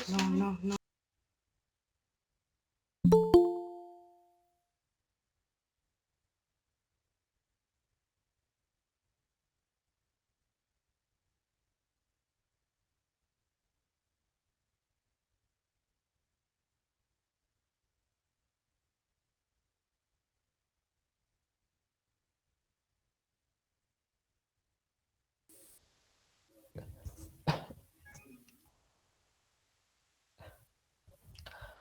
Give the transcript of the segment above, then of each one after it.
No.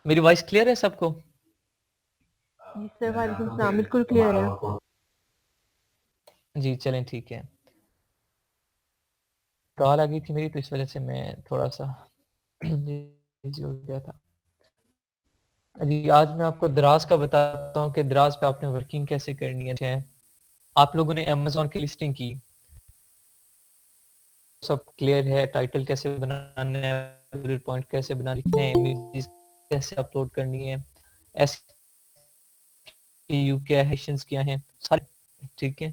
मेरी voice clear है सबको? जी सर, वालेकुम सलाम, बिल्कुल क्लियर है। जी चलें ठीक है। कॉल आ गई थी मेरी तो इस वजह से मैं थोड़ा सा बिजी हो गया था। जी आज मैं आपको दराज का बताता हूँ कि दराज पे आपने वर्किंग कैसे करनी है। आप लोगों ने अमेज़न की लिस्टिंग की, सब क्लियर है, टाइटल कैसे बनाना है, बुलेट पॉइंट कैसे बनाने हैं, इमेजेस कैसे अपलोड करनी है, एसईयू क्या है, सेशंस क्या हैं, सारे ठीक है।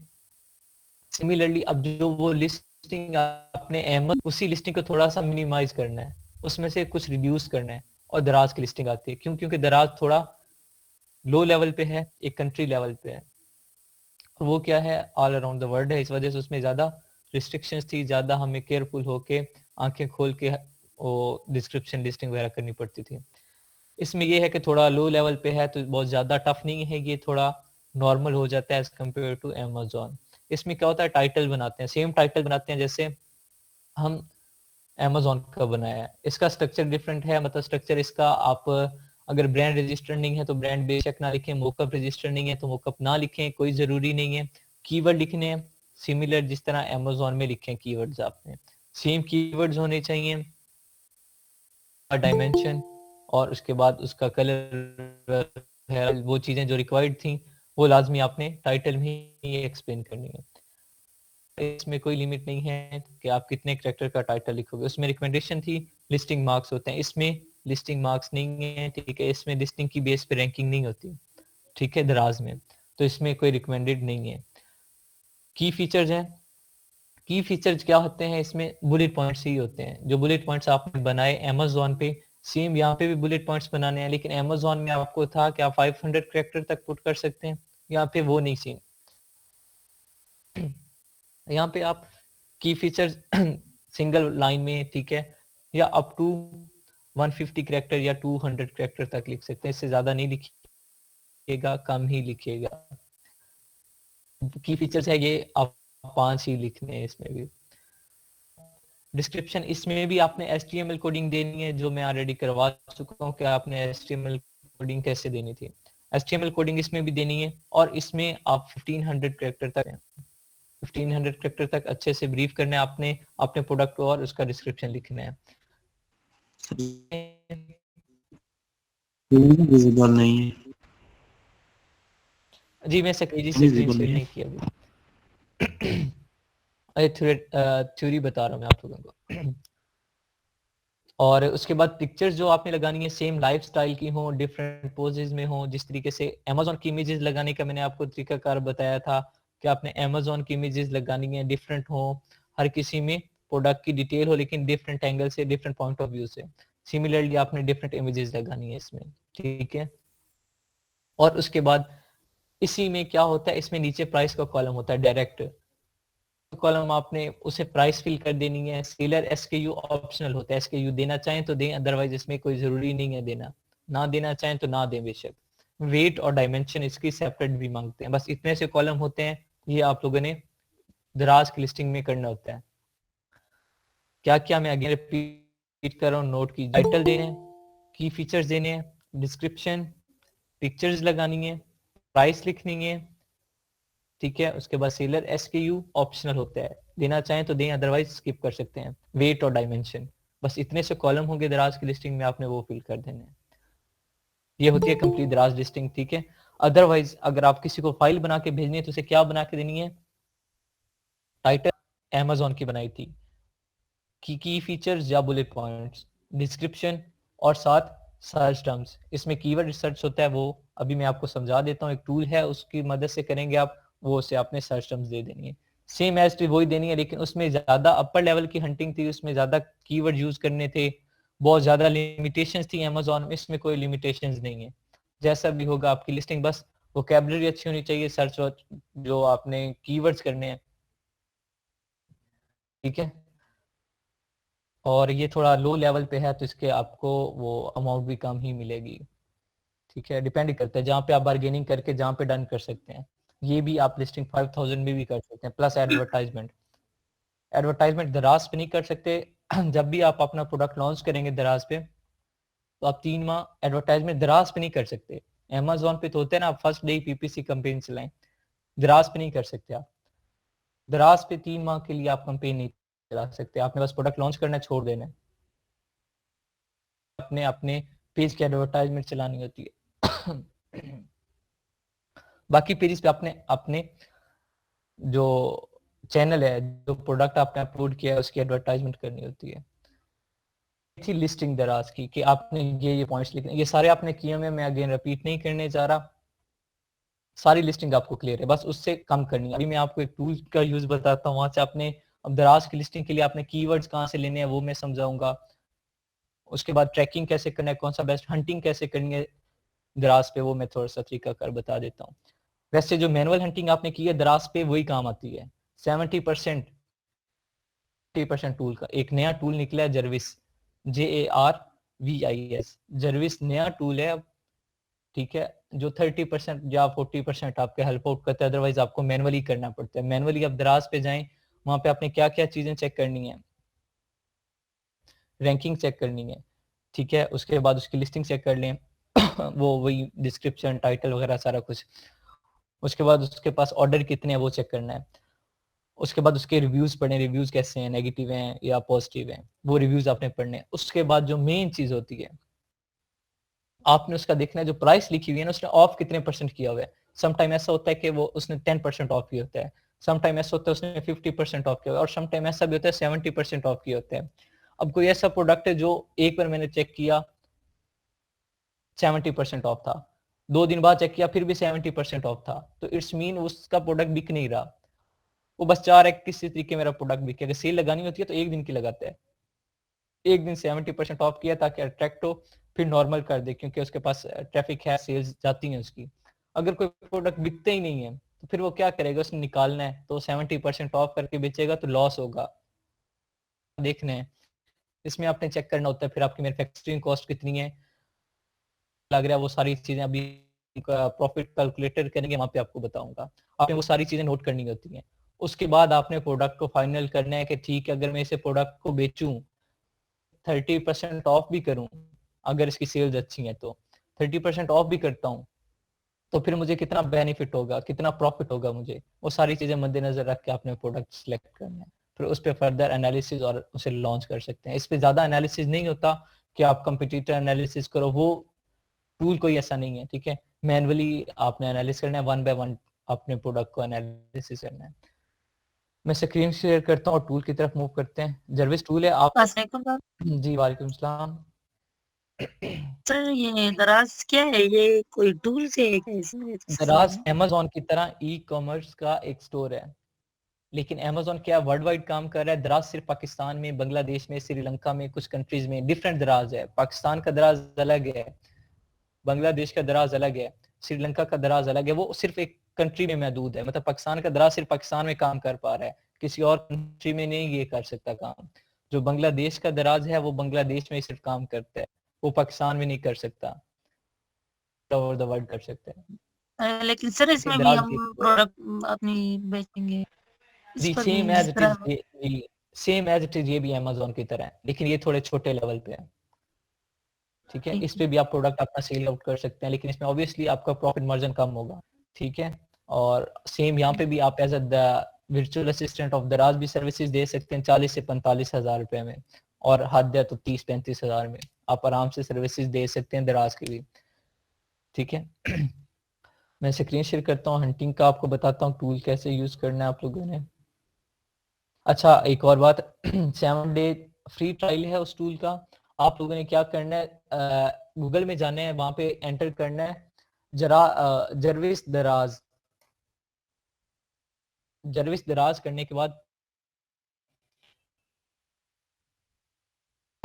सिमिलरली अब जो वो लिस्टिंग आपने अहमद उसी लिस्टिंग को थोड़ा सा मिनिमाइज करना है, उसमें से कुछ रिड्यूस करना है और दराज की लिस्टिंग आती है। क्यों? क्योंकि दराज थोड़ा लो लेवल पे है, एक कंट्री लेवल पे है, वो क्या है ऑल अराउंड द वर्ल्ड है, इस वजह से उसमें ज़्यादा रिस्ट्रिक्शंस थी, ज़्यादा हमें केयरफुल होके आंखें खोल के वो डिस्क्रिप्शन लिस्टिंग वगैरह करनी पड़ती थी। इसमें ये है कि थोड़ा लो लेवल पे है तो बहुत ज़्यादा टफ नहीं है, ये थोड़ा नॉर्मल हो जाता है एज कम्पेयर टू अमेजोन। इसमें क्या होता है, टाइटल बनाते हैं, सेम टाइटल बनाते हैं जैसे हम अमेजोन का बनाया है, इसका स्ट्रक्चर डिफरेंट है। मतलब स्ट्रक्चर इसका, आप अगर ब्रांड रजिस्टर नहीं है तो ब्रांड बेशक ना लिखें, मोकअप रजिस्टर नहीं है तो मोकअप ना लिखें, कोई ज़रूरी नहीं है। कीवर्ड लिखने हैं सिमिलर जिस तरह अमेजोन में लिखें कीवर्ड्स, आपने सेम कीवर्ड्स होने चाहिए, डायमेंशन और उसके बाद उसका कलर है, वो चीज़ें जो रिक्वायर्ड थी वो लाजमी आपने टाइटल में ही एक्सप्लेन करनी है। इसमें कोई लिमिट नहीं है कि आप कितने कैरेक्टर का टाइटल लिखोगे। उसमें रिकमेंडेशन थी लिस्टिंग मार्क्स होते हैं, इसमें लिस्टिंग मार्क्स नहीं है, ठीक है। इसमें लिस्टिंग की बेस पे रैंकिंग नहीं होती, ठीक है, दराज में, तो इसमें कोई रिकमेंडेड नहीं है। की फीचर्स हैं, की फीचर्स क्या होते हैं, इसमें बुलेट पॉइंट्स ही होते हैं। जो बुलेट पॉइंट्स आपने बनाए अमेजोन पे, सेम यहाँ पे भी बुलेट पॉइंट्स बनाने हैं, लेकिन अमेजोन में आपको था कि आप 500 कैरेक्टर तक पुट कर सकते हैं, यहाँ पे वो नहीं सीन। यहाँ पे आप की फीचर्स सिंगल लाइन में, ठीक है, या अप टू 150 कैरेक्टर या 200 कैरेक्टर तक लिख सकते हैं, इससे ज्यादा नहीं लिखिएगा, कम ही लिखिएगा। की फीचर्स है ये, आप 5 ही लिखने हैं इसमें भी। डिस्क्रिप्शन, इसमें भी आपने HTML कोडिंग देनी है, जो मैं ऑलरेडी करवा चुका हूँ कि आपने HTML कोडिंग कैसे देनी थी। HTML कोडिंग इसमें भी देनी है, और इसमें आप 1500 कैरेक्टर तक हैं, 1500 कैरेक्टर तक अच्छे से ब्रीफ करना है आपने अपने प्रोडक्ट को, और उसका डिस्क्रिप्शन लिखना है। विजिबल नहीं है, जी मैं सक्रीजी से स्क्रीन विजिबल शेयर नहीं नहीं है। किया अभी। अरे थ्योरी बता रहा हूँ मैं आप लोगों को। और उसके बाद पिक्चर्स जो आपने लगानी है सेम लाइफ स्टाइल की हो, डिफरेंट पोजेज में हो, जिस तरीके से अमेजोन की इमेजेस लगाने का मैंने आपको तरीकाकार बताया था कि आपने अमेजोन की इमेजेस लगानी है, डिफरेंट हो, हर किसी में प्रोडक्ट की डिटेल हो, लेकिन डिफरेंट एंगल से, डिफरेंट पॉइंट ऑफ व्यू से। सिमिलरली आपने डिफरेंट इमेजेस लगानी है इसमें, ठीक है। और उसके बाद इसी में क्या होता है, इसमें नीचे प्राइस का कॉलम होता है डायरेक्ट कॉलम, आपने उसे प्राइस फिल कर देनी है। सेलर एसकेयू ऑप्शनल होता है, एसकेयू देना चाहें तो दें, अदरवाइज इसमें कोई जरूरी नहीं है देना, ना देना चाहें तो ना दें बेशक। वेट और डायमेंशन इसकी सेपरेट भी मांगते हैं, बस इतने से कॉलम होते हैं, ये आप लोगों ने दराज की लिस्टिंग में करना होता है। क्या क्या मैं आगे रिपीट कर रहा हूँ, नोट की, टाइटल देने हैं, की फीचर्स देने हैं, डिस्क्रिप्शन, पिक्चर्स लगानी है, प्राइस लिखनी है, ठीक है। उसके बाद सेलर एसकेयू ऑप्शनल होता है, देना चाहें तो दें, अदरवाइज स्किप कर सकते हैं। वेट और डायमेंशन, बस इतने से कॉलम होंगे दराज की लिस्टिंग में, आपने वो फिल कर देने हैं। ये होती है कंप्लीट दराज लिस्टिंग, ठीक है। अदरवाइज अगर आप किसी को फाइल बना के भेजनी है तो उसे क्या बना के देनी है, टाइटल अमेजोन की बनाई थी, की फीचर्स या बुलेट पॉइंट्स, डिस्क्रिप्शन, और साथ सर्च टर्म्स। इसमें कीवर्ड रिसर्च होता है, वो अभी मैं आपको समझा देता हूँ, एक टूल है उसकी मदद से करेंगे आप, वो उसे आपने सर्च टर्म्स दे देनी है। सेम एज वही देनी है, लेकिन उसमें ज्यादा अपर लेवल की हंटिंग थी, उसमें ज्यादा कीवर्ड यूज करने थे, बहुत ज्यादा लिमिटेशंस थी अमेजोन में, इसमें कोई लिमिटेशंस नहीं है। जैसा भी होगा आपकी लिस्टिंग, बस वोकैबुलरी अच्छी होनी चाहिए, सर्च जो आपने कीवर्ड्स करने हैं, ठीक है। और ये थोड़ा लो लेवल पे है तो इसके आपको वो अमाउंट भी कम ही मिलेगी, ठीक है। डिपेंड करता है जहाँ पे आप बार्गेनिंग करके जहाँ पे डन कर सकते हैं। ये भी आप लिस्टिंग 5000 में भी कर सकते हैं प्लस एडवर्टाइजमेंट। एडवर्टाइजमेंट दराज पे नहीं कर सकते। जब भी आप अपना प्रोडक्ट लॉन्च करेंगे दराज पे, तो आप 3 माह एडवर्टाइजमेंट दराज पे नहीं कर सकते। अमेजोन पे तो होते हैं ना, आप फर्स्ट डे पीपीसी कैंपेन चलाएं, दराज पे नहीं कर सकते आप। दराज पे 3 माह के लिए आप कैंपेन नहीं चला सकते, आपने बस प्रोडक्ट लॉन्च करना छोड़ देना है, अपने अपने पेज की एडवर्टाइजमेंट चलानी होती है। बाकी पेज पे अपने अपने जो चैनल है, जो प्रोडक्ट आपने अपलोड किया है, उसकी एडवर्टाइजमेंट करनी होती है। थी लिस्टिंग दराज की कि आपने ये पॉइंट्स लिखने, ये सारे आपने किए हुए, मैं अगेन रिपीट नहीं करने जा रहा, सारी लिस्टिंग आपको क्लियर है, बस उससे कम करनी है। अभी मैं आपको एक टूल का यूज बताता हूँ, वहां से आपने अब दराज की लिस्टिंग के लिए आपने कीवर्ड्स कहाँ से लेने हैं वो मैं समझाऊंगा। उसके बाद ट्रैकिंग कैसे करना है, कौन सा बेस्ट हंटिंग कैसे करनी है दराज पे, वो मैं थोड़ा सा तरीका कर बता देता हूँ। वैसे जो मैनुअल हंटिंग आपने की है दराज पे वही काम आती है। 70% टूल का एक नया टूल निकला है, जर्विस, JARVIS, जर्विस नया टूल है अब, ठीक है, जो 30% या 40% आपके हेल्प आउट करता है, अदरवाइज आपको मैनुअली करना पड़ता है। मैनुअली आप दराज पे जाएं, वहां पे आपने क्या क्या चीजें चेक करनी है, रैंकिंग चेक करनी है, ठीक है, उसके बाद उसकी लिस्टिंग चेक कर लें। वो वही डिस्क्रिप्शन, टाइटल वगैरह सारा कुछ। उसके बाद उसके पास ऑर्डर कितने हैं वो चेक करना है। उसके बाद उसके रिव्यूज पढ़ने, रिव्यूज कैसे हैं, नेगेटिव हैं या पॉजिटिव हैं, वो रिव्यूज आपने पढ़ने हैं। उसके बाद जो मेन चीज होती है, आपने उसका देखना है जो प्राइस लिखी हुई है ना, उसने ऑफ कितने परसेंट किया हुआ है। समटाइम ऐसा होता है कि वो उसने 10% ऑफ किया होता है, समटाइम ऐसा होता है उसने 50% ऑफ किया हुआ है, और समटाइम ऐसा भी होता है 70% ऑफ किया होता है। अब कोई ऐसा प्रोडक्ट है जो एक बार मैंने चेक किया 70% ऑफ था, 2 दिन बाद चेक किया फिर भी 70% ऑफ था, तो इट्स मीन उसका प्रोडक्ट बिक नहीं रहा। वो बस चाह रहा है किसी तरीके मेरा प्रोडक्ट बिके। अगर सेल लगानी होती है तो एक दिन की लगाता है, एक दिन 70% ऑफ किया ताकि अट्रैक्ट हो, फिर नॉर्मल कर दे क्योंकि उसके पास ट्रैफिक है, सेल्स जाती हैं उसकी। अगर कोई प्रोडक्ट बिकते ही नहीं है तो फिर वो क्या करेगा, उसने निकालना है तो 70% ऑफ करके बेचेगा तो लॉस होगा। देखना है इसमें आपने चेक करना होता है फिर आपकी मैन्युफैक्चरिंग कॉस्ट कितनी है, लग रहा है वो सारी चीजें अभी प्रॉफिट कैलकुलेटर करेंगे वहां पे आपको बताऊंगा। आपने वो सारी चीजें नोट करनी होती हैं। उसके बाद आपने प्रोडक्ट को फाइनल करना है कि ठीक है, अगर मैं इसे प्रोडक्ट को बेचूं, 30% ऑफ भी करूं, अगर इसकी सेल्स अच्छी है तो 30% ऑफ भी करता हूं, तो फिर मुझे कितना बेनिफिट होगा, कितना प्रॉफिट होगा मुझे, वो सारी चीजें मद्देनजर रख के आपने प्रोडक्ट सिलेक्ट करना है। फिर उस पर फर्दर एनालिसिस और उसे लॉन्च कर सकते हैं। इस पर ज्यादा एनालिसिस नहीं होता कि आप कंपटीटर एनालिसिस करो, वो टूल कोई ऐसा नहीं है, ठीक है। मैनुअली आपने एनालिसिस करना है, 1 बाय 1 अपने प्रोडक्ट को एनालिसिस करना है। मैं स्क्रीन शेयर करता हूँ और टूल की तरफ मूव करते हैं। जर्विस टूल है आप जी वालेकुम सलाम। सर ये दराज क्या है, ये कोई टूल से है क्या इसमें? दराज अमेजोन की तरह ई कॉमर्स का एक स्टोर है, लेकिन अमेजोन क्या वर्ल्ड वाइड काम कर रहा है। दराज सिर्फ पाकिस्तान में, बांग्लादेश में, श्रीलंका में, कुछ कंट्रीज में डिफरेंट दराज है। पाकिस्तान का दराज अलग है, बांग्लादेश का दराज अलग है, श्रीलंका का दराज अलग है। वो सिर्फ एक कंट्री में महदूद है, मतलब पाकिस्तान का दराज सिर्फ पाकिस्तान में काम कर पा रहा है, किसी और कंट्री में नहीं ये कर सकता काम। जो बांग्लादेश का दराज है वो बांग्लादेश में सिर्फ काम करता है, वो पाकिस्तान में नहीं कर सकता, ओवर द वर्ल्ड कर सकते हैं। लेकिन सर इसमें भी दराज हम प्रोडक्ट अपनी बेचेंगे इस जी पर भी सेम एज जिस इट तरह is, same as it is ये भी अमेजोन की तरह है, लेकिन ये थोड़े छोटे लेवल पे है, ठीक है। इस पे भी आप प्रोडक्ट अपना सेल आउट कर सकते हैं, लेकिन इसमें ऑब्वियसली आपका प्रॉफिट मार्जिन कम होगा, ठीक है। और सेम यहाँ पे भी आप as a virtual assistant of Daraz भी सर्विसेज दे सकते हैं 40 से 45 हजार रुपए में, और हद है तो 30-35 हजार में आप आराम से सर्विसेज दे सकते हैं दराज की भी, ठीक है। मैं स्क्रीन शेयर करता हूँ हंटिंग का, आपको बताता हूँ टूल कैसे यूज करना है आप लोगों ने। अच्छा एक और बात, 7 डे फ्री ट्रायल है उस टूल का। आप लोगों ने क्या करना है, गूगल में जाना है, वहां पे एंटर करना है जर्विस दराज। जर्विस दराज करने के बाद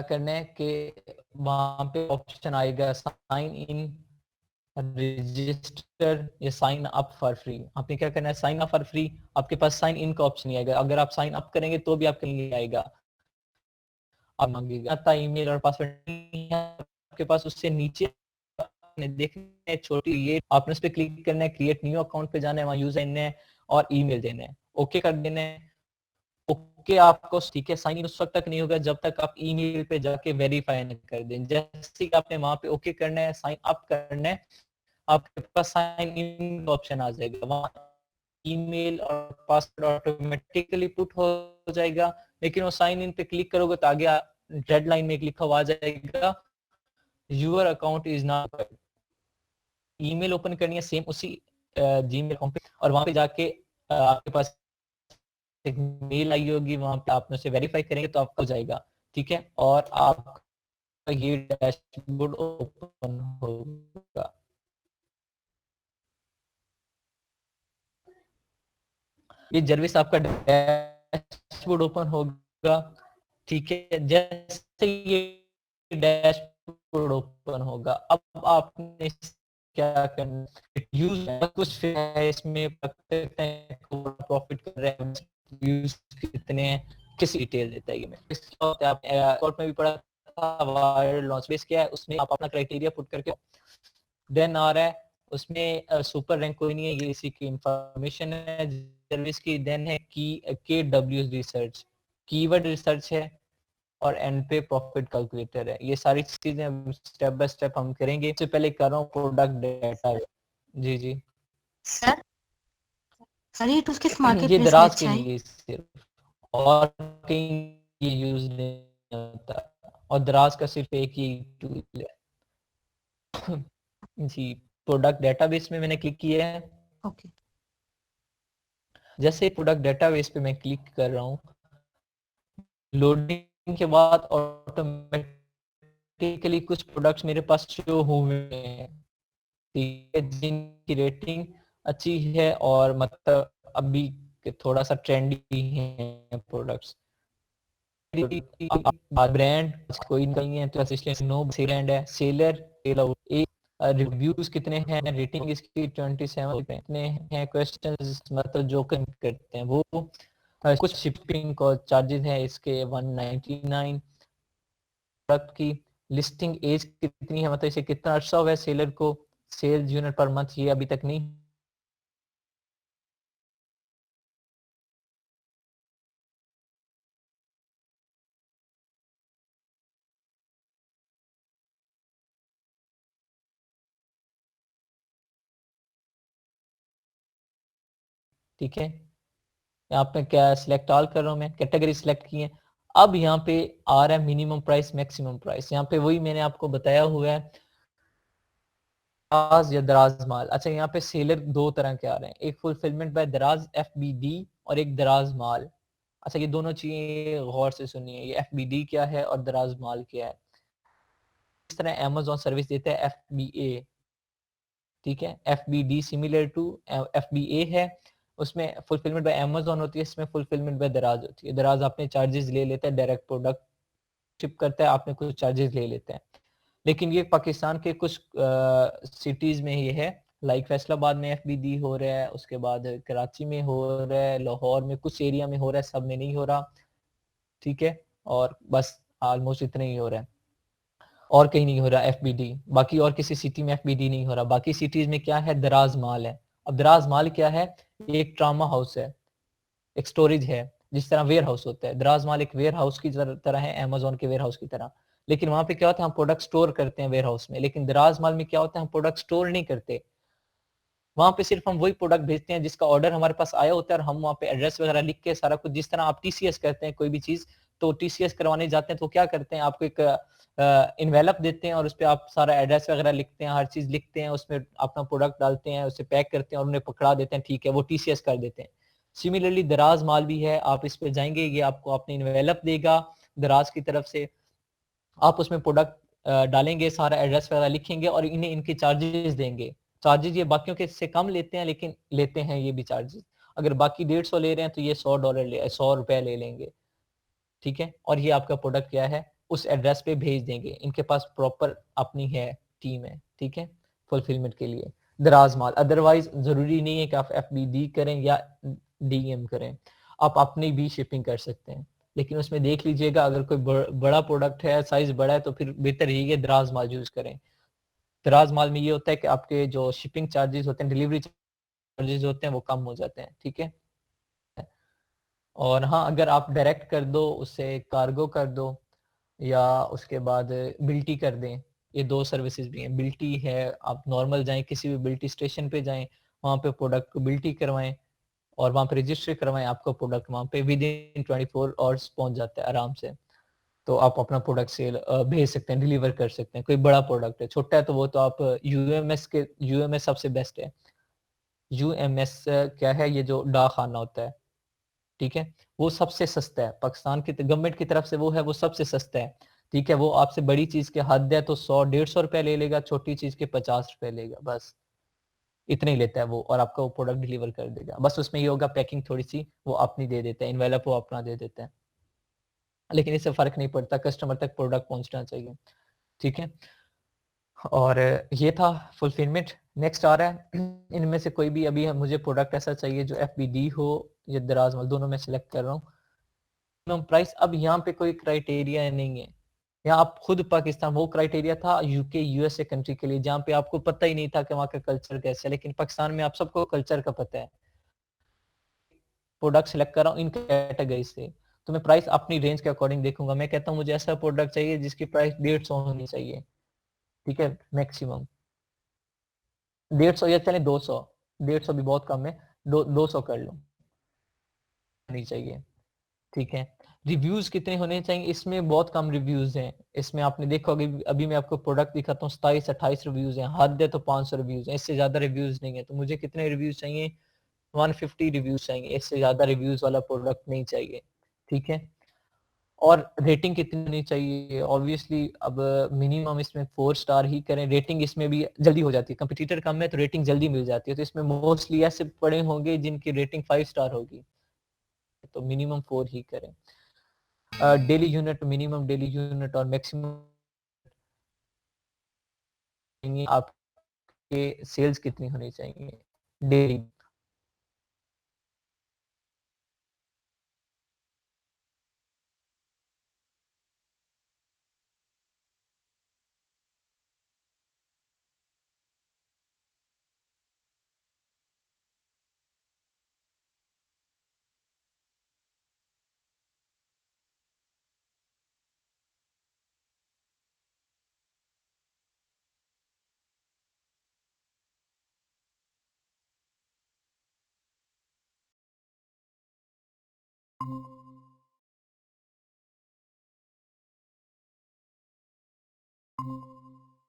करना है कि वहां पे ऑप्शन आएगा साइन इन, रजिस्टर या साइन अप फॉर फ्री। आपने क्या करना है, साइन अप फॉर फ्री, आपके पास साइन इन का ऑप्शन नहीं आएगा। अगर आप साइन अप करेंगे तो भी आपके लिए आएगा, आप मांगेगा आता ईमेल और पासवर्ड नहीं है आपके पास, उससे नीचे देखना है छोटी, ये आपने उस पर क्लिक करना है, क्रिएट न्यू अकाउंट पे जाना है, वहां यूजर नेम और ईमेल देना है, ओके कर देना है। ओके आपको, ठीक है, साइन इन उस वक्त तक नहीं होगा जब तक आप ईमेल पे जाके वेरीफाई नहीं कर दें। जैसे कि आपने वहां पे ओके करना है, साइन अप करना है, आपके पास साइन इन ऑप्शन आ जाएगा, वहां ईमेल और पासवर्ड ऑटोमेटिकली पुट हो जाएगा। लेकिन वो साइन इन पे क्लिक करोगे तो आगे डेडलाइन में एक लिखा हुआ आ जाएगा your account is not. Email open करनी है सेम उसी जीमेल अकाउंट पे, और वहां पे जाके आपके पास एक मेल आई होगी, वहां पे आप उसे वेरीफाई करेंगे तो आपको जाएगा, ठीक है, और आपका ये डैशबोर्ड ओपन होगा। ये जर्विस आपका डैशबोर्ड ओपन होगा, ठीक है। जैसे ये डैशबोर्ड ओपन होगा, अब आपने क्या करना, यूज कुछ है इसमें, प्रॉफिट कर रहे हैं, यूज कितने हैं, किसी डिटेल देता है। ये आप कोर्ट में भी पढ़ा था, वायर लॉन्च बेस क्या है, उसमें आप अपना क्राइटेरिया पुट करके देन आ रहा है, उसमें सुपर रैंक कोई नहीं है, ये इसी की इंफॉर्मेशन है सर्विस की। देन है की KW रिसर्च, कीवर्ड रिसर्च है, और एंड पे प्रॉफिट कैलकुलेटर है। ये सारी चीजें स्टेप बाय स्टेप हम करेंगे। इससे पहले कर रहा हूँ प्रोडक्ट डेटा। जी जी सर ये टूल्स किस मार्केट ये प्लेस में दराज अच्छा के है? लिए सिर्फ, और कहीं ये यूज नहीं होता, और दराज का सिर्फ एक ही टूल है। जी, प्रोडक्ट डेटाबेस में मैंने क्लिक किया है। ओके जैसे प्रोडक्ट डेटाबेस पे मैं क्लिक कर रहा हूँ, लोडिंग के बाद ऑटोमेटिकली कुछ प्रोडक्ट्स मेरे पास शो हुए हैं, ठीक है, जिनकी रेटिंग अच्छी है और मतलब अभी थोड़ा सा ट्रेंडी है प्रोडक्ट्स। ब्रांड कोई नहीं है तो इसलिए नो ब्रांड है। सेलर रिव्यूज कितने हैं, रेटिंग इसकी 27 कितने हैं, क्वेश्चंस मतलब जो करते हैं वो, कुछ शिपिंग को चार्जेस है इसके 199। प्रोडक्ट की लिस्टिंग एज कितनी है, मतलब इसे कितना अर्सा हुआ है सेलर को, सेल्स यूनिट पर मंथ ये अभी तक नहीं ठीक है। यहाँ पे क्या सिलेक्ट ऑल कर रहा हूँ मैं, कैटेगरी सिलेक्ट की है। अब यहाँ पे आ रहा है मिनिमम प्राइस मैक्सिमम प्राइस, यहाँ पे वही मैंने आपको बताया हुआ है, दराज या दराज माल। अच्छा, यहाँ पे सेलर दो तरह के आ रहे हैं, एक फुलफिलमेंट बाय दराज FBD और एक दराज माल। अच्छा, ये दोनों चीजें गौर से सुनिए, ये FBD क्या है और दराज माल क्या है। इस तरह अमेज़न सर्विस देता है FBA, ठीक है, FBD सिमिलर टू FBA है, उसमें फुलफिलमेंट बाय अमेज़न होती है, इसमें फुलफिलमेंट बाय दराज होती है। दराज अपने चार्जेस ले लेता है, डायरेक्ट प्रोडक्ट शिप करता है, आपने कुछ चार्जेस ले लेते हैं। लेकिन ये पाकिस्तान के कुछ सिटीज में ये है, लाइक फैसलाबाद में FBD हो रहा है, उसके बाद कराची में हो रहा है, लाहौर में कुछ एरिया में हो रहा है, सब में नहीं हो रहा, ठीक है, और बस ऑलमोस्ट इतना ही हो रहा है, और कहीं नहीं हो रहा FBD। बाकी और किसी सिटी में FBD नहीं हो रहा। बाकी सिटीज में क्या है, दराज माल है। अब दराज माल क्या है, एक ट्रामा हाउस है, एक स्टोरेज है, जिस तरह वेयर हाउस होता है, दराज माल एक वेयर हाउस की तरह है, अमेज़न के वेयर हाउस की तरह। लेकिन वहां पे क्या होता है, हम प्रोडक्ट स्टोर करते हैं वेयर हाउस में, लेकिन दराज माल में क्या होता है, हम प्रोडक्ट स्टोर नहीं करते, वहां पे सिर्फ हम वही प्रोडक्ट भेजते हैं जिसका ऑर्डर हमारे पास आया होता है, और हम वहाँ पे एड्रेस वगैरह लिख के सारा कुछ, जिस तरह आप TCS करते हैं कोई भी चीज, तो TCS करवाने जाते हैं तो क्या करते हैं, आपको एक इन्वेलप देते हैं और उस पर आप सारा एड्रेस वगैरह लिखते हैं, हर चीज लिखते हैं, उसमें अपना प्रोडक्ट डालते हैं, उसे पैक करते हैं और उन्हें पकड़ा देते हैं, ठीक है, वो TCS कर देते हैं। सिमिलरली दराज माल भी है, आप इस पे जाएंगे, ये आपको अपने इन्वेलप देगा दराज की तरफ से, आप उसमें प्रोडक्ट डालेंगे, सारा एड्रेस वगैरह लिखेंगे और इन्हें इनके चार्जेस देंगे। चार्जेस ये बाकियों के से कम लेते हैं, लेकिन लेते हैं ये भी चार्जेस। अगर बाकी 150 ले रहे हैं तो ये $100 100 रुपए ले लेंगे, ठीक है। और ये आपका प्रोडक्ट क्या है, उस एड्रेस पे भेज देंगे। इनके पास प्रॉपर अपनी है टीम है, ठीक है, फुलफिलमेंट के लिए दराज माल। अदरवाइज जरूरी नहीं है कि आप FBD करें या DM करें, आप अपनी भी शिपिंग कर सकते हैं, लेकिन उसमें देख लीजिएगा अगर कोई बड़ा प्रोडक्ट है, साइज बड़ा है, तो फिर बेहतर यही है दराज माल यूज करें। दराज माल में ये होता है कि आपके जो शिपिंग चार्जेस होते हैं, डिलीवरी चार्जेस होते हैं, वो कम हो जाते हैं, ठीक है। और हाँ, अगर आप डायरेक्ट कर दो, उससे कार्गो कर दो, या उसके बाद बिल्टी कर दें, ये 2 सर्विसेज भी हैं। बिल्टी है, आप नॉर्मल जाएं, किसी भी बिल्टी स्टेशन पे जाएं, वहाँ पे प्रोडक्ट को बिल्टी करवाएं और वहाँ पे रजिस्टर करवाएं, आपका प्रोडक्ट वहाँ पे विद इन 24 आवर्स पहुँच जाता है आराम से। तो आप अपना प्रोडक्ट सेल भेज सकते हैं, डिलीवर कर सकते हैं। कोई बड़ा प्रोडक्ट है, छोटा है तो वो तो आप UMS सबसे बेस्ट है। UMS क्या है, ये जो डाक खाना होता है, ठीक है, वो सबसे सस्ता है पाकिस्तान की गवर्नमेंट की तरफ से, वो है, वो सबसे सस्ता है, ठीक है। वो आपसे बड़ी चीज के हद है तो 100-150 रुपए ले लेगा, छोटी चीज के 50 रुपए लेगा, बस इतने ही लेता है वो, और आपका वो प्रोडक्ट डिलीवर कर देगा। बस उसमें ये होगा पैकिंग थोड़ी सी वो अपनी दे देता है, इनवेलप वो अपना दे देता है, लेकिन इससे फर्क नहीं पड़ता, कस्टमर तक प्रोडक्ट पहुंचना चाहिए, ठीक है। और ये था फुलफिलमेंट। नेक्स्ट आ रहा है, इनमें से कोई भी अभी मुझे प्रोडक्ट ऐसा चाहिए जो FBD हो या दराज माल, दोनों में सिलेक्ट कर रहा हूँ। मिनिमम प्राइस, अब यहाँ पे कोई क्राइटेरिया नहीं है, यहाँ आप खुद पाकिस्तान, वो क्राइटेरिया था UK USA कंट्री के लिए, जहाँ पे आपको पता ही नहीं था कि वहाँ का कल्चर कैसा है, लेकिन पाकिस्तान में आप सबको कल्चर का पता है। प्रोडक्ट सेलेक्ट कर रहा हूँ इन कैटेगरी से, तो मैं प्राइस अपनी रेंज के अकॉर्डिंग देखूंगा। मैं कहता हूँ मुझे ऐसा प्रोडक्ट चाहिए जिसकी प्राइस 150 होनी चाहिए, ठीक है, मैक्सिमम 150, या चले 200, 150 भी बहुत कम है, 200 कर लो, नहीं चाहिए, ठीक है। रिव्यूज कितने होने चाहिए, इसमें बहुत कम रिव्यूज हैं। इसमें आपने देखा होगा, अभी मैं आपको प्रोडक्ट दिखाता हूँ, 27-28 रिव्यूज हैं, हद है तो 500 रिव्यूज हैं, इससे ज्यादा रिव्यूज नहीं है। तो मुझे कितने रिव्यूज चाहिए, 150 रिव्यूज चाहिए, इससे ज्यादा रिव्यूज वाला प्रोडक्ट नहीं चाहिए, ठीक है। और रेटिंग कितनी होनी चाहिए, ऑब्वियसली अब मिनिमम इसमें 4 स्टार ही करें, रेटिंग इसमें भी जल्दी हो जाती है, कंपटीटर कम है तो रेटिंग जल्दी मिल जाती है, तो इसमें मोस्टली ऐसे पड़े होंगे जिनकी रेटिंग 5 स्टार होगी, तो मिनिमम 4 ही करें। Daily unit, minimum daily unit और मैक्सिमम आपके सेल्स कितनी होनी चाहिए डेली।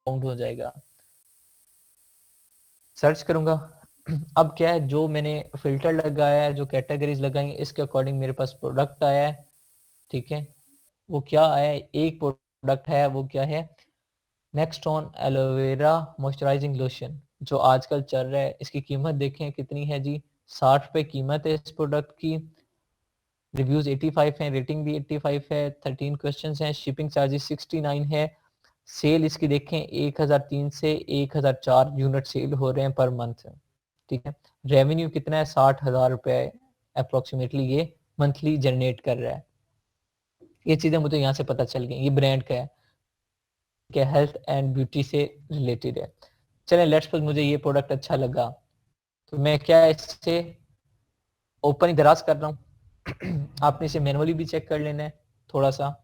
काउंट हो जाएगा, सर्च करूंगा। अब क्या है, जो मैंने फिल्टर लगाया है, जो कैटेगरीज लगाई हैं, इसके अकॉर्डिंग मेरे पास प्रोडक्ट आया है, ठीक है। वो क्या आया है, एक प्रोडक्ट है, वो क्या है, नेक्स्टॉन एलोवेरा मॉइस्चराइजिंग लोशन, जो आजकल चल रहा है। इसकी कीमत देखें कितनी है जी, 60 रुपए कीमत है इस प्रोडक्ट की, रिव्यूज 85 हैं, रेटिंग भी 85 है, 13 क्वेश्चंस हैं, शिपिंग चार्जेस 69 है। सेल इसकी देखें 1003 से 1004 यूनिट सेल हो रहे हैं पर मंथ, ठीक है। रेवेन्यू कितना है, 60,000 रुपए अप्रोक्सीमेटली ये मंथली जनरेट कर रहा है। ये चीजें मुझे यहाँ से पता चल गई, ये ब्रांड का है, क्या हेल्थ एंड ब्यूटी से रिलेटेड है। चलें लेट्स सपोज मुझे ये प्रोडक्ट अच्छा लगा, तो मैं क्या इससे ओपन ही दराज कर रहा हूँ। आपने इसे मैनुअली भी चेक कर लेना है थोड़ा सा।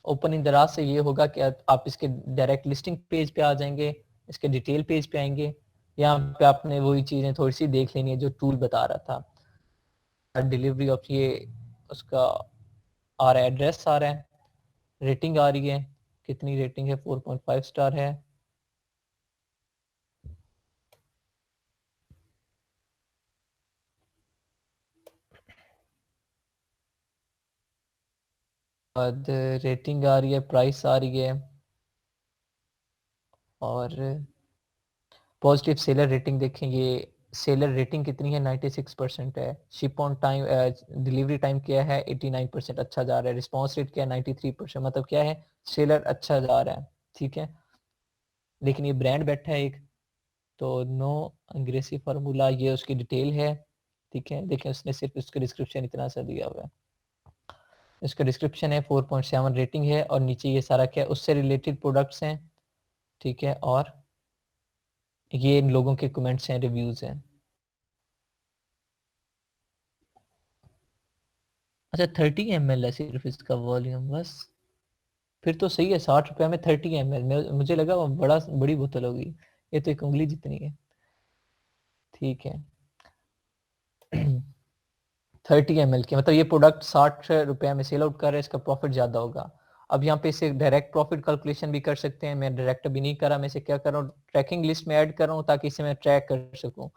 ओपन इन दराज से ये होगा कि आप इसके डायरेक्ट लिस्टिंग पेज पे आ जाएंगे, इसके डिटेल पेज पे आएंगे, यहाँ पे आपने वही चीजें थोड़ी सी देख लेनी है जो टूल बता रहा था। डिलीवरी ऑफ ये उसका आ रहा है, एड्रेस आ रहा है, रेटिंग आ रही है, कितनी रेटिंग है, 4.5 स्टार है। बाद रेटिंग आ रही है, प्राइस आ रही है, और पॉजिटिव सेलर रेटिंग देखें, ये सेलर रेटिंग कितनी है, 96% है। Ship on time, delivery time क्या है, 89%, अच्छा जा रहा है। रिस्पांस रेट क्या है, 93%, मतलब क्या है, सेलर अच्छा जा रहा है, ठीक है। लेकिन ये ब्रांड बैठा है एक, तो नो अग्रेसिव फार्मूला, ये उसकी डिटेल है, ठीक है। देखें उसने सिर्फ उसका डिस्क्रिप्शन इतना सा दिया हुआ है, इसका डिस्क्रिप्शन है 4.7 रेटिंग है, और नीचे ये सारा क्या है, उससे रिलेटेड प्रोडक्ट्स हैं, ठीक है, और ये इन लोगों के कमेंट्स हैं, रिव्यूज हैं। अच्छा 30 ml है सिर्फ इसका वॉल्यूम बस, फिर तो सही है। 60 रुपए में 30 ml, मुझे लगा वो बड़ी बोतल होगी, ये तो एक उंगली जितनी है, ठीक है। 30 ml के, मतलब ये प्रोडक्ट 60 रुपए में सेल आउट कर रहा है, इसका प्रॉफिट ज्यादा होगा। अब यहाँ पे इसे डायरेक्ट प्रॉफिट कैलकुलेशन भी कर सकते हैं, मैं डायरेक्ट अभी नहीं करा, मैं इसे क्या कर रहा हूँ, ट्रैकिंग लिस्ट में ऐड कर रहा हूँ ताकि इसे मैं ट्रैक कर सकूँ।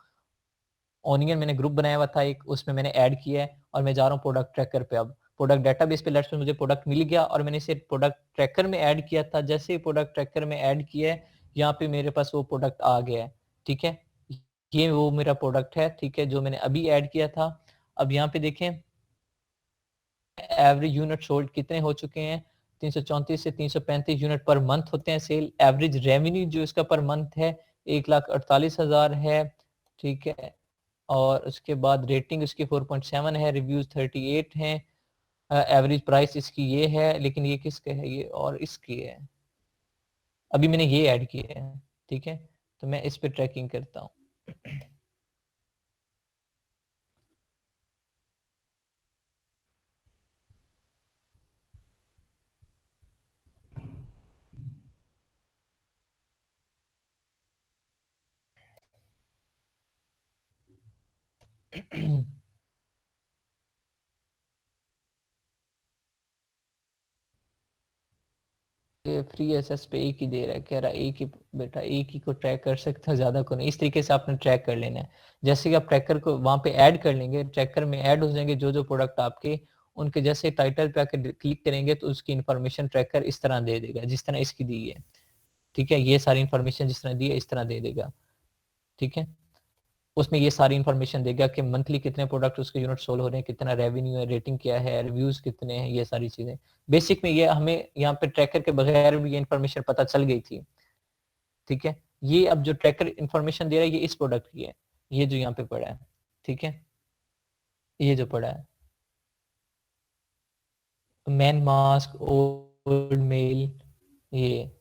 ऑनियन मैंने ग्रुप बनाया हुआ था एक, उसमें मैंने ऐड किया है, और मैं जा रहा हूँ प्रोडक्ट ट्रैकर पे। अब प्रोडक्ट डाटाबेस पे लेट्स मुझे प्रोडक्ट मिल गया, और मैंने इसे प्रोडक्ट ट्रैकर में ऐड किया था। जैसे ही प्रोडक्ट ट्रैकर में ऐड किया है, यहाँ पे मेरे पास वो प्रोडक्ट आ गया है, ठीक है। ये वो मेरा प्रोडक्ट है, ठीक है, जो मैंने अभी ऐड किया था। अब यहाँ पे देखें एवरेज यूनिट सोल्ड कितने हो चुके हैं, 334 से 335 यूनिट पर मंथ होते हैं सेल। एवरेज रेवेन्यू जो इसका पर मंथ है 1,48,000 है, ठीक है। और उसके बाद रेटिंग इसकी 4.7 है, रिव्यूज 38 हैं। एवरेज प्राइस इसकी ये है, लेकिन ये किसके है, ये और इसकी है, अभी मैंने ये ऐड किया है, ठीक है। तो मैं इस पे ट्रैकिंग करता हूँ। ये फ्री एसएस पे एक ही दे रहा है, कह रहा है एक ही बेटा, एक ही को ट्रैक कर सकता है, ज्यादा को नहीं। इस तरीके से आपने ट्रैक कर लेना है। जैसे कि आप ट्रैकर को वहां पे ऐड कर लेंगे, ट्रैकर में ऐड हो जाएंगे जो जो प्रोडक्ट आपके, उनके जैसे टाइटल पे आकर क्लिक करेंगे तो उसकी इन्फॉर्मेशन ट्रैकर इस तरह दे देगा जिस तरह इसकी दी है, ठीक है। ये सारी इन्फॉर्मेशन जिस तरह दी है इस तरह दे देगा, ठीक है। उसमें ये सारी इन्फॉर्मेशन देगा कि मंथली कितने प्रोडक्ट उसके यूनिट सोल्ड हो रहे हैं, कितना रेवेन्यू है, रेटिंग क्या है, रिव्यूज कितने हैं, ये सारी चीजें। बेसिक में ये हमें यहाँ पे ट्रैकर के बगैर भी ये इन्फॉर्मेशन पता चल गई थी, ठीक है। ये अब जो ट्रैकर इन्फॉर्मेशन दे रहा है ये इस प्रोडक्ट की है, ये जो यहाँ पे पड़ा है, ठीक है, ये जो पड़ा है मैन मास्क ओल्ड मेल, ये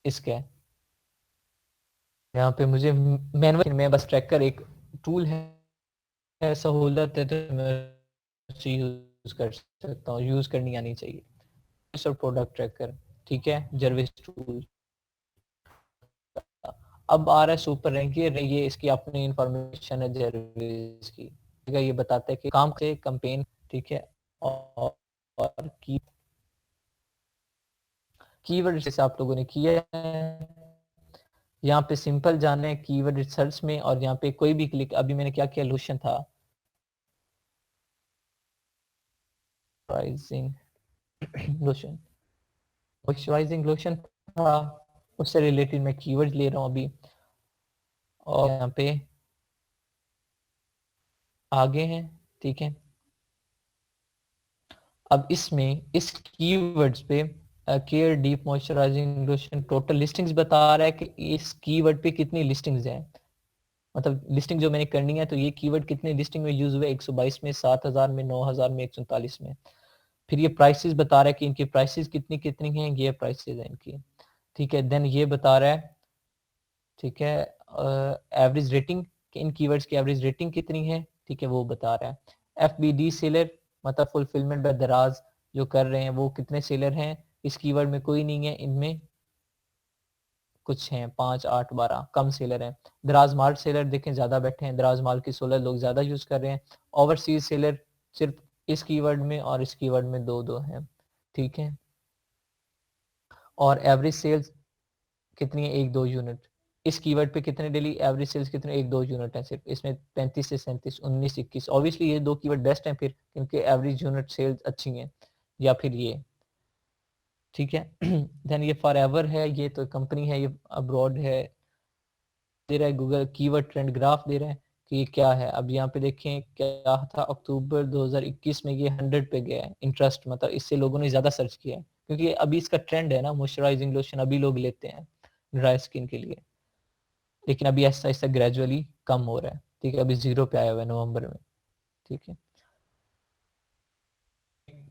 इसका है। यहाँ पे मुझे मैनुअल में बस ट्रैकर एक टूल है, सहूलत है, तो मैं यूज कर सकता हूँ, यूज करनी आनी चाहिए। प्रोडक्ट ट्रैकर, ठीक है, जर्विस टूल। अब आ रहा है सुपर रैंक, ये इसकी अपनी इंफॉर्मेशन है जर्विस की, ठीक है। ये बताता है कि काम से कैंपेन, ठीक है, और कीवर्ड जैसे आप लोगों ने किया है। यहाँ पे सिंपल जाना है कीवर्ड रिसर्च में, और यहाँ पे कोई भी क्लिक, अभी मैंने क्या किया, लोशन था, लोशन मॉइस्चराइजिंग लोशन था, उससे रिलेटेड मैं कीवर्ड ले रहा हूँ अभी। और यहाँ पे आगे हैं, ठीक है। अब इसमें इस कीवर्ड्स पे care deep moisturising lotion total listings बता रहा है कि इस कीवर्ड पे कितनी लिस्टिंग्स हैं, मतलब लिस्टिंग जो मैंने करनी है, तो ये कीवर्ड कितने लिस्टिंग में यूज हुए, 122 में, 7000 में, 9000 में, 139 में। फिर ये प्राइसेस बता रहा है कि इनकी प्राइसेस कितनी कितनी हैं, ये प्राइसेस हैं इनकी, ठीक है। देन ये बता रहा है, ठीक है, एवरेज रेटिंग, इन कीवर्ड्स की एवरेज रेटिंग कितनी है, ठीक है, वो बता रहा है। FBD सेलर मतलब फुलफिलमेंट बाय दराज जो कर रहे हैं वो कितने सेलर हैं, इस कीवर्ड में कोई नहीं है, इनमें कुछ हैं 5, 8, 12 कम सेलर हैं। दराज माल सेलर देखें ज्यादा बैठे हैं, दराज माल की 16 लोग ज्यादा यूज कर रहे हैं। ओवरसीज सेलर सिर्फ इस कीवर्ड में और इस कीवर्ड में 2 हैं, ठीक है। और एवरेज सेल्स कितनी है, 1-2 यूनिट। इस कीवर्ड पे कितने डेली एवरेज सेल्स कितने, 1-2 यूनिट है सिर्फ, इसमें 35 से 37, 19, 21। ऑब्वियसली ये 2 कीवर्ड बेस्ट हैं फिर, इनके एवरेज यूनिट सेल्स अच्छी हैं, या फिर ये, ठीक है। देन ये फॉर एवर है, ये तो कंपनी है, ये अब्रॉड है, दे रहा है, गूगल कीवर्ड ट्रेंड ग्राफ दे रहा है कि ये क्या है। अब यहाँ पे देखें क्या था, अक्टूबर 2021 में ये 100 पे गया है इंटरेस्ट, मतलब इससे लोगों ने ज्यादा सर्च किया है क्योंकि अभी इसका ट्रेंड है ना, मॉइस्चराइजिंग लोशन अभी लोग लेते हैं ड्राई स्किन के लिए, लेकिन अभी ऐसा ऐसा ग्रेजुअली कम हो रहा है। ठीक है, अभी 0 पे आया हुआ है नवंबर में। ठीक है,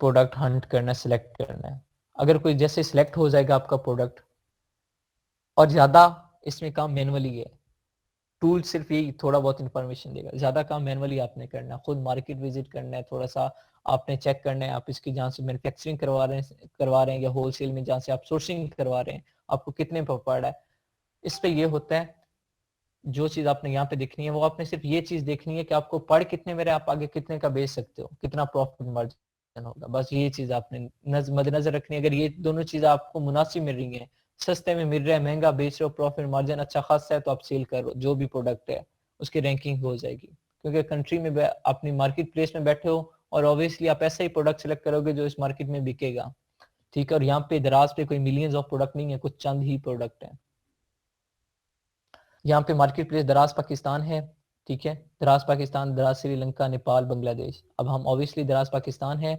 प्रोडक्ट हंट करना, सिलेक्ट करना है। अगर कोई जैसे सिलेक्ट हो जाएगा आपका प्रोडक्ट, और ज्यादा इसमें काम मैनुअली है, टूल सिर्फ यही थोड़ा बहुत इंफॉर्मेशन देगा, ज्यादा काम मैनुअली आपने करना, खुद मार्केट विजिट करना है, थोड़ा सा आपने चेक करना है आप इसकी जहाँ से मैन्युफैक्चरिंग करवा रहे हैं या होलसेल में जहाँ से आप सोर्सिंग करवा रहे हैं, आपको कितने पर पड़ रहा है। इस पे ये होता है, जो चीज आपने यहाँ पे देखनी है वो आपने सिर्फ ये चीज देखनी है कि आपको पढ़ कितने मेरे, आप आगे कितने का बेच सकते हो, कितना प्रॉफिट मार्जिन होगा, बस ये चीज आपने मद्देनजर रखनी है। अगर ये दोनों चीज आपको मुनासिब मिल रही है, सस्ते में मिल रहा है, महंगा बेच रहे हो, प्रॉफिट मार्जिन अच्छा खासा है, तो आप सेल करो, जो भी प्रोडक्ट है उसकी रैंकिंग हो जाएगी। क्योंकि कंट्री में अपनी मार्केट प्लेस में बैठे हो और ऑब्वियसली आप ऐसा ही प्रोडक्ट सेलेक्ट करोगे जो इस मार्केट में बिकेगा। ठीक है, और यहाँ पे दराज पे कोई मिलियंस ऑफ प्रोडक्ट नहीं है, कुछ चंद ही प्रोडक्ट है। यहाँ पे मार्केट प्लेस दराज पाकिस्तान है। ठीक है, दराज पाकिस्तान, दराज श्रीलंका, नेपाल, बांग्लादेश। अब हम ऑब्वियसली दराज पाकिस्तान है।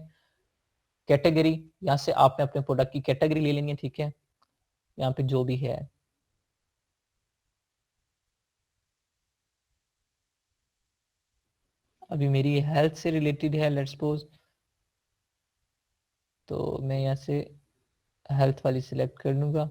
कैटेगरी, यहाँ से आपने अपने प्रोडक्ट की कैटेगरी ले लेंगे। ठीक है, यहाँ पे जो भी है, अभी मेरी हेल्थ से रिलेटेड है लेट्स सपोज, तो मैं यहाँ से हेल्थ वाली सिलेक्ट कर लूंगा।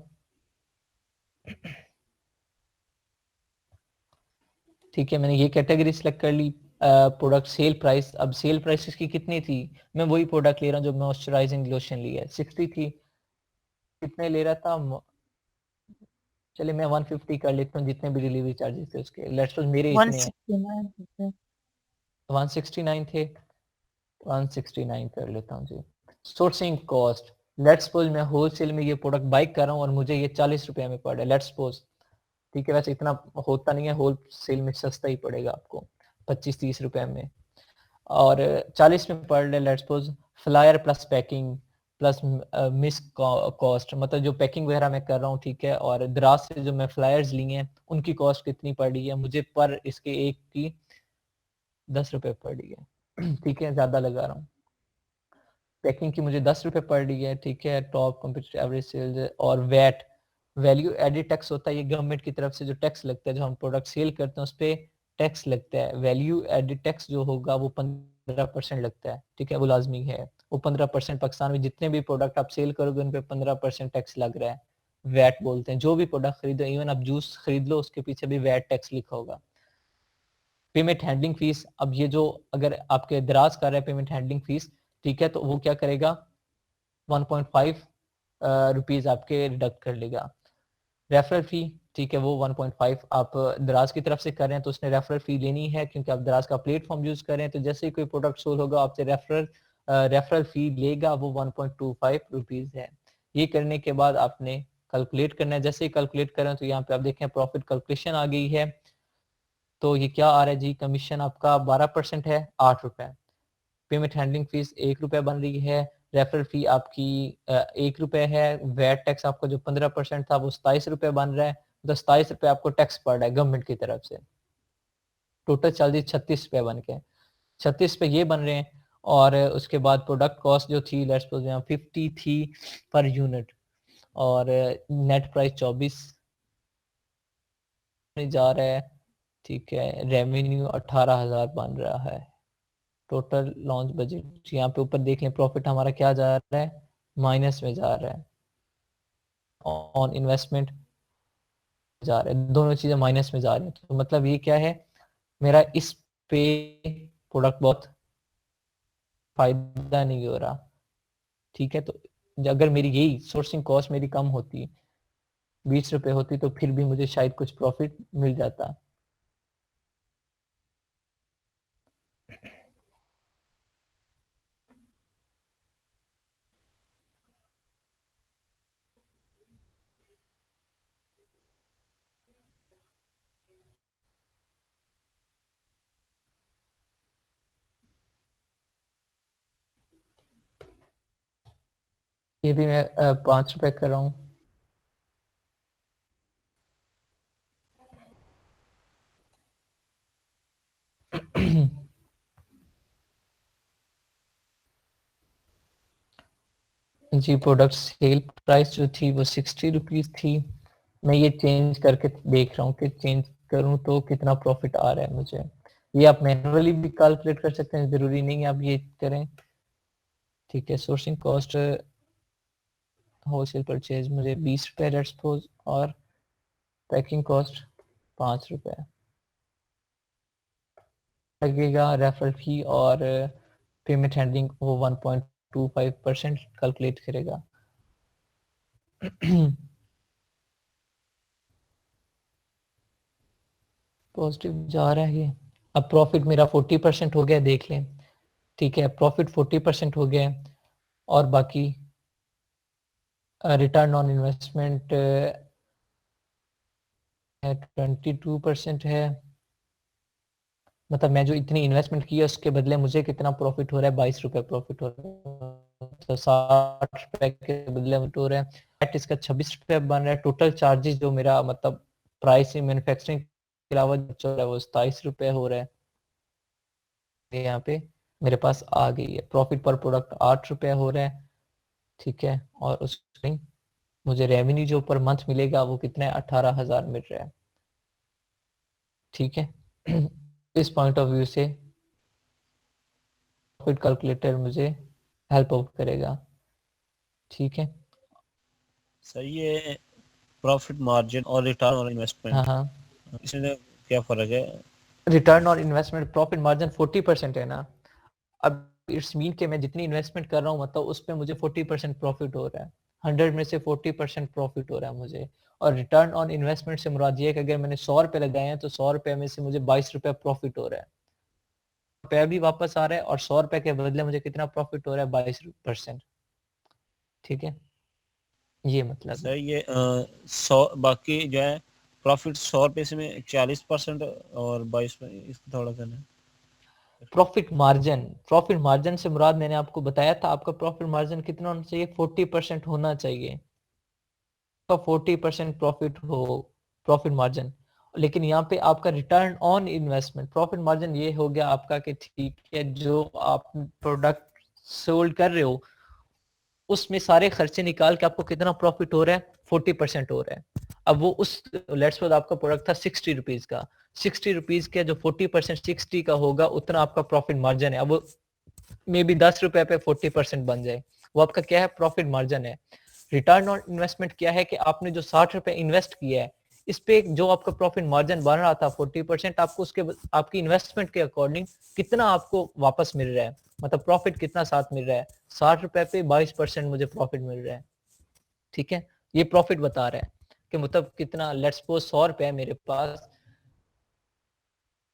ठीक है, मैंने ये कैटेगरी सिलेक्ट कर ली। प्रोडक्ट सेल प्राइस, अब सेल प्राइस इसकी कितनी थी, मैं वही प्रोडक्ट ले रहा हूँ जो मॉइस्चराइजिंग लोशन लिया है, 60 थी। कितने ले रहा था, चलिए मैं 150 कर लेता हूँ, जितने भी डिलीवरी चार्जेस थे उसके, लेट्स सपोज मेरे इतने हैं, 169 169 थे, 169 कर लेता हूँ जी। सोर्सिंग कॉस्ट, लेट्स सपोज मैं होलसेल में ये प्रोडक्ट बाई कर रहा हूँ और मुझे ये 40 रुपए में पड़ रहा है, लेट्स सपोज। ठीक है, वैसे इतना होता नहीं है, होलसेल में सस्ता ही पड़ेगा आपको 25-30 रुपए में, और 40 में पड़ रहा है let's suppose. Flyer plus packing plus miss cost, मतलब जो पैकिंग वगैरह मैं कर रहा हूँ, ठीक है, और दराज से जो मैं फ्लायर्स लिए हैं उनकी कॉस्ट कितनी पड़ रही है मुझे, पर इसके एक की 10 रुपए पड़ रही है। ठीक है, ज्यादा लगा रहा हूँ, पैकिंग की मुझे 10 रुपए पड़ रही है। ठीक है, टॉप कंप्यूटर एवरेज सेल्स, और वैट, वैल्यू एडेड टैक्स होता है, ये गवर्नमेंट की तरफ से जो टैक्स लगता है, जो हम प्रोडक्ट सेल करते हैं उस पर टैक्स लगता है, वैल्यू एडेड टैक्स जो होगा वो 15% लगता है। ठीक है, वो लाजमी है, वो 15%, पाकिस्तान में जितने भी प्रोडक्ट आप सेल करोगे उन पे 15% टैक्स लग रहा है, वैट बोलते हैं। जो भी प्रोडक्ट खरीदो, इवन आप जूस खरीद लो उसके पीछे भी वैट टैक्स लिखा होगा। पेमेंट हैंडलिंग फीस, अब ये जो अगर आपके दराज कर रहा है पेमेंट हैंडलिंग फीस, ठीक है, तो वो क्या करेगा, 1.5 रुपीज आपके डिडक्ट कर लेगा। रेफरल फी, ठीक है, वो 1.5 आप दराज की तरफ से कर रहे हैं तो उसने रेफरल फी लेनी है, क्योंकि आप दराज का प्लेटफॉर्म यूज कर रहे हैं, तो जैसे ही कोई प्रोडक्ट सोल होगा आपसे रेफरल फी लेगा, वो 1.25 रुपीज है। ये करने के बाद आपने कैलकुलेट करना है, जैसे ही कैलकुलेट करें तो यहाँ पे आप देखें प्रॉफिट कैलकुलेशन आ गई है। तो ये क्या आ रहा है जी, कमीशन आपका 12% है, 8 रुपए। पेमेंट हैंडलिंग फीस 1 रुपए बन रही है, रेफरल फी आपकी 1 रुपए है, वैट टैक्स आपका जो 15% था वो 27 रुपए बन रहा है, तो 27 रुपए आपको टैक्स पड़ रहा है गवर्नमेंट की तरफ से। टोटल चार्जेस 36 रुपए बन के, 36 पे ये बन रहे हैं। और उसके बाद प्रोडक्ट कॉस्ट जो थी लेट्स सपोज यहाँ 50 थी पर यूनिट, और नेट प्राइस 24 जा रहा है। ठीक है, रेवेन्यू 18,000 बन रहा है। टोटल लॉन्च बजट यहाँ पे ऊपर देख लें, प्रॉफिट हमारा क्या जा रहा है, माइनस में जा रहा है, ऑन इन्वेस्टमेंट जा रहा है, दोनों चीजें माइनस में जा रही हैं। तो मतलब ये क्या है, मेरा इस पे प्रोडक्ट बहुत फायदा नहीं हो रहा। ठीक है, तो अगर मेरी यही सोर्सिंग कॉस्ट मेरी कम होती, 20 रुपए होती, तो फिर भी मुझे शायद कुछ प्रॉफिट मिल जाता। ये भी मैं 5 रुपए कर रहा हूँ। जी प्रोडक्ट सेल प्राइस जो थी वो 60 रुपीज थी। मैं ये चेंज करके देख रहा हूँ कि चेंज करूँ तो कितना प्रॉफिट आ रहा है मुझे। ये आप मैनुअली भी कैलकुलेट कर सकते हैं, जरूरी नहीं है आप ये करें। ठीक है, सोर्सिंग कॉस्ट होलसेल परचेज मुझे 20 रुपए लेट्स सपोज, और पैकिंग कॉस्ट 5 रुपए लगेगा। रेफरल फी और पेमेंट हैंडलिंग वो 1.25% कैलकुलेट करेगा। पॉजिटिव जा रहा है ये। अब प्रॉफिट मेरा 40% हो गया, देख लें। ठीक है, प्रॉफिट 40% हो गया है, और बाकी रिटर्न ऑन इन्वेस्टमेंट 22% है। मतलब मैं जो इतनी इन्वेस्टमेंट की है उसके बदले मुझे कितना प्रॉफिट हो रहा है, 22 रुपए प्रॉफिट हो रहा है। तो 60 रुपए के बदले हो रहा है, एट इसका 26 रुपए बन रहा है। टोटल चार्जेस जो मेरा मतलब प्राइस मैन्युफैक्चरिंग के अलावा जो है वो 27 रुपए हो रहा है। यहाँ पे मेरे पास आ गई है। प्रॉफिट पर प्रोडक्ट 8 रुपए हो रहा है। ठीक है, और उसमें मुझे रेवेन्यू जो पर मंथ मिलेगा वो कितना है, 18,000 मिल रहा है। ठीक है, इस पॉइंट ऑफ व्यू से प्रॉफिट कैलकुलेटर मुझे हेल्प आउट करेगा। ठीक है, सर ये प्रॉफिट मार्जिन और रिटर्न ऑन हाँ इन्वेस्टमेंट हाँ। इसमें क्या फर्क है? रिटर्न और इन्वेस्टमेंट प्रॉफिट मार्जिन 40% है ना। अब इट्स मीन कि मैं जितनी इन्वेस्टमेंट कर रहा हूँ मतलब उस पर मुझे 40% प्रॉफिट हो रहा है। 100 में से 40% प्रॉफिट हो रहा है मुझे। और रिटर्न ऑन इन्वेस्टमेंट से मुराद ये है कि अगर मैंने 100 रुपए लगाए हैं तो 100 रुपए में से मुझे 22 रुपए प्रॉफिट हो रहा है, रुपया भी वापस आ रहा है, और 100 रुपए के बदले मुझे कितना प्रॉफिट हो रहा है, 22%। ठीक है, ये मतलब है। सर ये 100 बाकी जो है प्रॉफिट 100 रुपए से में 40% और 22 में इसको थोड़ा सा ना प्रॉफिट मार्जिन से मुराद मैंने आपको बताया था, आपका प्रॉफिट मार्जिन कितना होना चाहिए, 40% होना चाहिए। तो 40% प्रॉफिट हो प्रॉफिट मार्जिन। लेकिन यहाँ पे आपका return on investment profit margin ये हो गया आपका कि ठीक है जो आप प्रोडक्ट सोल्ड कर रहे हो उसमें सारे खर्चे निकाल के आपको कितना प्रॉफिट हो रहा है, 40% हो रहा है। अब वो उस लेट्स सपोज आपका प्रोडक्ट था 60 रुपीज का, 60 रुपीज का जो 40% 60 का होगा उतना आपका प्रॉफिट मार्जिन है। अब वो मे बी 10 रुपए पे 40% बन जाए, वो आपका क्या है, प्रॉफिट मार्जिन है। रिटर्न ऑन इन्वेस्टमेंट क्या है कि आपने जो 60 रुपए इन्वेस्ट किया है इस पे जो आपका प्रॉफिट मार्जिन बन रहा था 40%, आपको उसके आपकी इन्वेस्टमेंट के अकॉर्डिंग कितना आपको वापस मिल रहा है, मतलब प्रॉफिट कितना साथ मिल रहा है। 60 रुपए पे 22% मुझे प्रॉफिट मिल रहा है। ठीक है, ये प्रॉफिट बता रहा है कि मतलब कितना, लेट्स सपोज 100 रुपए है मेरे पास,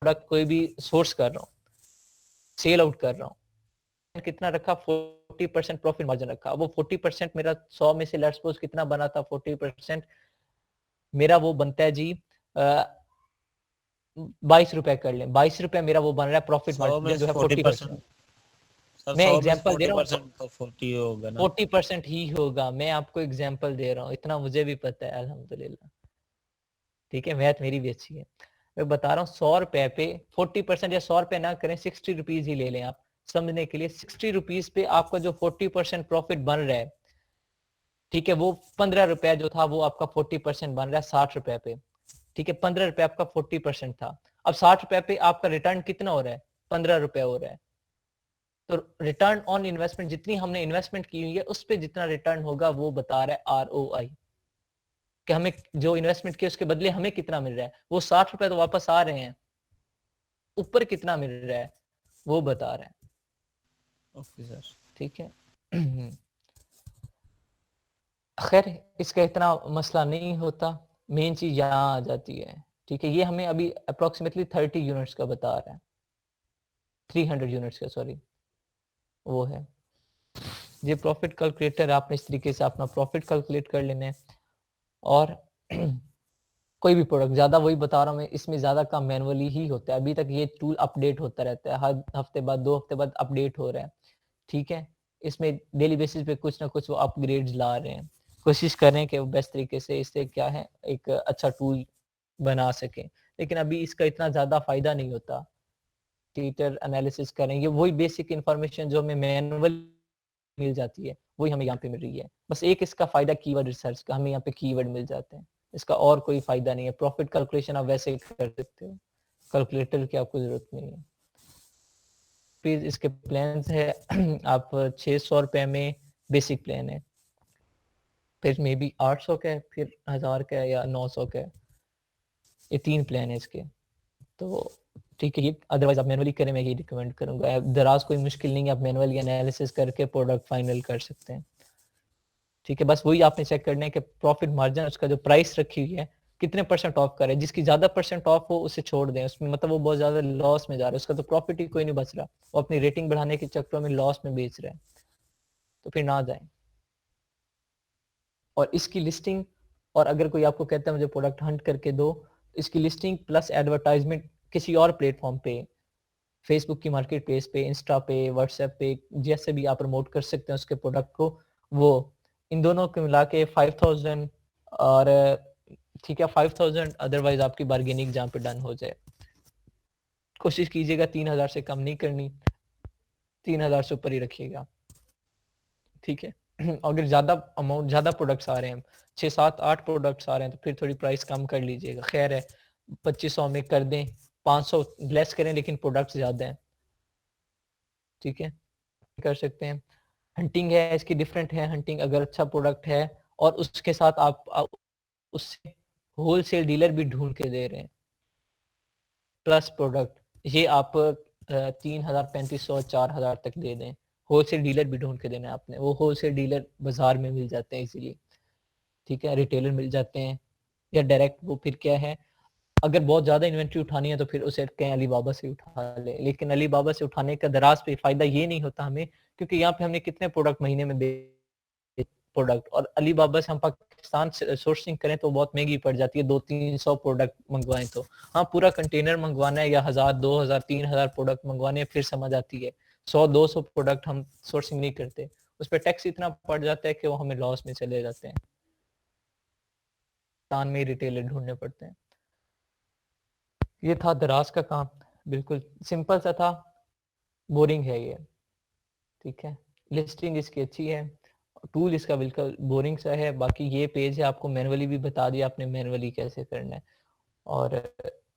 प्रोडक्ट कोई भी सोर्स कर रहा हूँ, सेल आउट कर रहा हूँ, कितना रखा, 40% प्रॉफिट मार्जिन रखा। वो 40% मेरा 100 में से लेट्स सपोज कितना बना था, 40% मेरा वो बनता है जी 22 रुपए कर लें, 22 रुपए मेरा वो बन रहा है प्रॉफिट 100 में मार्जिन जो है 40%। 40%। सर मैं 100 में एग्जांपल दे रहा हूँ, 40% तो 40 होगा ना। 40% ही होगा, मैं आपको एग्जांपल दे रहा हूँ, इतना मुझे भी पता है अल्हम्दुलिल्लाह। ठीक है, मैथ मेरी भी अच्छी है। मैं बता रहा हूँ 100 रुपए पे 40%, या 100 रुपए ना करें 60 रुपीज ही ले लें आप समझने के लिए। 60 रुपीज पे आपका जो 40% प्रॉफिट बन रहा है, ठीक है, वो 15 रुपए जो था वो आपका 40% बन रहा है 60 रुपए पे। ठीक है, 15 रुपए आपका 40% था। अब 60 रुपए पे आपका रिटर्न कितना हो रहा है, 15 रुपए हो रहा है। तो रिटर्न ऑन इन्वेस्टमेंट जितनी हमने इन्वेस्टमेंट की हुई है उस पर जितना रिटर्न होगा वो बता रहा है ROI, कि हमें जो इन्वेस्टमेंट की उसके बदले हमें कितना मिल रहा है। वो 60 रुपए तो वापस आ रहे हैं, ऊपर कितना मिल रहा है वो बता रहा है। Okay sir. ठीक है, खैर इसका इतना मसला नहीं होता, मेन चीज यहाँ आ जाती है। ठीक है, ये हमें अभी अप्रोक्सीमेटली 30 यूनिट्स का बता रहा है, 300 यूनिट्स का, सॉरी वो है। ये प्रॉफिट कैलकुलेटर आपने इस तरीके से अपना प्रॉफिट कैलकुलेट कर लेना है। और कोई भी प्रोडक्ट, ज्यादा वही बता रहा हूँ मैं, इसमें ज्यादा काम मैनुअली ही होता है। अभी तक ये टूल अपडेट होता रहता है, हर हफ्ते बाद 2 हफ्ते बाद अपडेट हो रहा है। ठीक है, इसमें डेली बेसिस पे कुछ ना कुछ वो अपग्रेड्स ला रहे हैं, कोशिश कर रहे हैं कि वो बेस्ट तरीके से इससे क्या है एक अच्छा टूल बना सके। लेकिन अभी इसका इतना ज्यादा फायदा नहीं होता। टीटर एनालिसिस करेंगे, वही बेसिक इंफॉर्मेशन जो हमें मैनुअल मिल जाती है वही हमें यहाँ पे मिल रही है। बस एक इसका फायदा कीवर्ड रिसर्च का, हमें यहाँ पे कीवर्ड मिल जाते हैं, इसका और कोई फायदा नहीं है। प्रॉफिट कैलकुलेशन आप वैसे ही कर सकते हो, कैलकुलेटर की आपको जरूरत नहीं है। फिर इसके प्लान है आप 600 रुपये में बेसिक प्लान है, फिर मे बी 800 का है, फिर 1000 का है या 900 का है। ये 3 प्लान है इसके। तो ठीक है, ये अदरवाइज आप मैनुअली करें, मैं ये रिकमेंड करूंगा। दराज कोई मुश्किल नहीं है, आप मैनुअली एनालिसिस करके प्रोडक्ट फाइनल कर सकते हैं। ठीक है, बस वही आपने चेक करना है कि प्रॉफिट मार्जिन उसका जो प्राइस रखी हुई है कितने % ऑफ करे। जिसकी ज्यादा % ऑफ हो उसे छोड़ दें, उसमें मतलब वो बहुत ज्यादा लॉस में जा रहा है, उसका तो प्रॉफिट ही कोई नहीं बच रहा, वो अपनी रेटिंग बढ़ाने के चक्कर में लॉस में बेच रहे हैं, तो फिर ना जाए। और इसकी लिस्टिंग, और अगर कोई आपको कहता है मुझे प्रोडक्ट हंट करके दो, इसकी लिस्टिंग प्लस एडवर्टाइजमेंट किसी और प्लेटफॉर्म पे, फेसबुक की मार्केट प्लेस पे, इंस्टा पे, व्हाट्सएप पे, जैसे भी आप प्रमोट कर सकते हैं उसके प्रोडक्ट को, वो इन दोनों को मिला के 5000 और ठीक है 5000, अदरवाइज आपकी बार्गेनिंग जहाँ पे डन हो जाए। कोशिश कीजिएगा 3000 से कम नहीं करनी, 3000 से ऊपर ही रखिएगा। ठीक है अगर ज्यादा अमाउंट, ज्यादा प्रोडक्ट्स आ रहे हैं, 6 7 8 प्रोडक्ट्स आ रहे हैं, तो फिर थोड़ी प्राइस कम कर लीजिएगा। खैर है 2500 में कर दें, 500 लेस करें, लेकिन प्रोडक्ट्स ज्यादा हैं। ठीक है, कर सकते हैं। हंटिंग है इसकी डिफरेंट है। हंटिंग अगर अच्छा प्रोडक्ट है और उसके साथ आप उससे होलसेल डीलर भी ढूंढ के दे रहे हैं प्लस प्रोडक्ट, ये आप 3000 3500 4000 तक दे दें। होलसेल डीलर भी ढूंढ के देना है आपने, वो होलसेल डीलर बाजार में मिल जाते हैं इजीली। ठीक है, रिटेलर मिल जाते हैं या डायरेक्ट। वो फिर क्या है, अगर बहुत ज्यादा इन्वेंट्री उठानी है तो फिर उसे कहें अलीबाबा से उठा ले, लेकिन अलीबाबा से उठाने का दराज पे फायदा ये नहीं होता हमें, क्योंकि यहाँ पे हमने कितने प्रोडक्ट महीने में प्रोडक्ट, और अलीबाबा से हम पाकिस्तान से सोर्सिंग करें तो बहुत महंगी पड़ जाती है। 200-300 प्रोडक्ट मंगवाएं तो, हाँ पूरा कंटेनर मंगवाना है या 1000 2000 3000 प्रोडक्ट मंगवाने फिर समझ आती है। 100-200 प्रोडक्ट हम सोर्सिंग नहीं करते, उस पर टैक्स इतना पड़ जाता है कि वो हमें लॉस में चले जाते हैं, पाकिस्तान में रिटेलर ढूंढने पड़ते हैं। ये था दराज का काम, बिल्कुल सिंपल सा था, बोरिंग है ये। ठीक है, लिस्टिंग इसकी अच्छी है, टूल इसका बिल्कुल बोरिंग सा है। बाकी ये पेज है, आपको मैनुअली भी बता दिया आपने मैनुअली कैसे करना है। और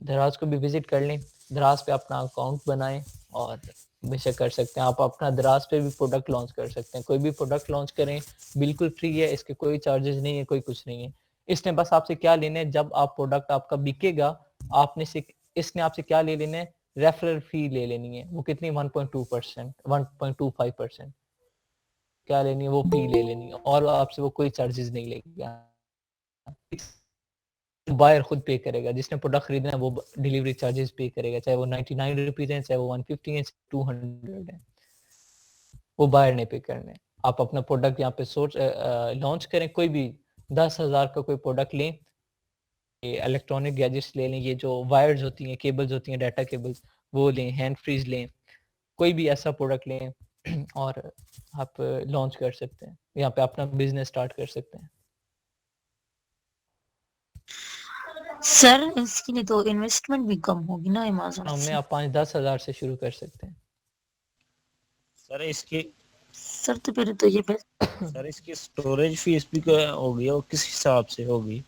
दराज को भी विजिट कर लें, दराज पे अपना अकाउंट बनाएं और बेशक कर सकते हैं। आप अपना दराज पे भी प्रोडक्ट लॉन्च कर सकते हैं, कोई भी प्रोडक्ट लॉन्च करें, बिल्कुल फ्री है, इसके कोई चार्जेस नहीं है, कोई कुछ नहीं है। इसने बस आपसे क्या लेना है, जब आप प्रोडक्ट आपका बिकेगा, आपने से इसने आपसे क्या ले लेना है, रेफरल फी ले लेनी है। वो कितनी 1.2% 1.25% क्या लेनी है, वो फी ले लेनी है, और आपसे वो कोई चार्जेस नहीं लेगा। बायर खुद पे करेगा, जिसने प्रोडक्ट खरीदना है वो डिलीवरी चार्जेस पे करेगा, चाहे वो 99 रुपीज है, चाहे वो 150 है, 200 है, वो बायर ने पे करना है। आप अपना प्रोडक्ट यहाँ पे सोच लॉन्च करें, कोई भी 10,000 का कोई प्रोडक्ट लें, इलेक्ट्रॉनिक गैजेट्स ले लें, ये जो वायर्स होती हैं, केबल्स होती हैं, डाटा केबल्स, वो लें, हैंड फ्रीज लें, कोई भी ऐसा प्रोडक्ट लें और आप लॉन्च कर सकते हैं, यहाँ पे अपना बिजनेस स्टार्ट कर सकते हैं। सर इसके लिए तो इन्वेस्टमेंट भी कम होगी ना अमेज़न में से? आप 5-10 हज़ार से शुरू कर सकते हैं। सर इसकी सर तो फिर तो ये सर इसकी स्टोरेज फीस भी क्या होगी और किस हिसाब से होगी?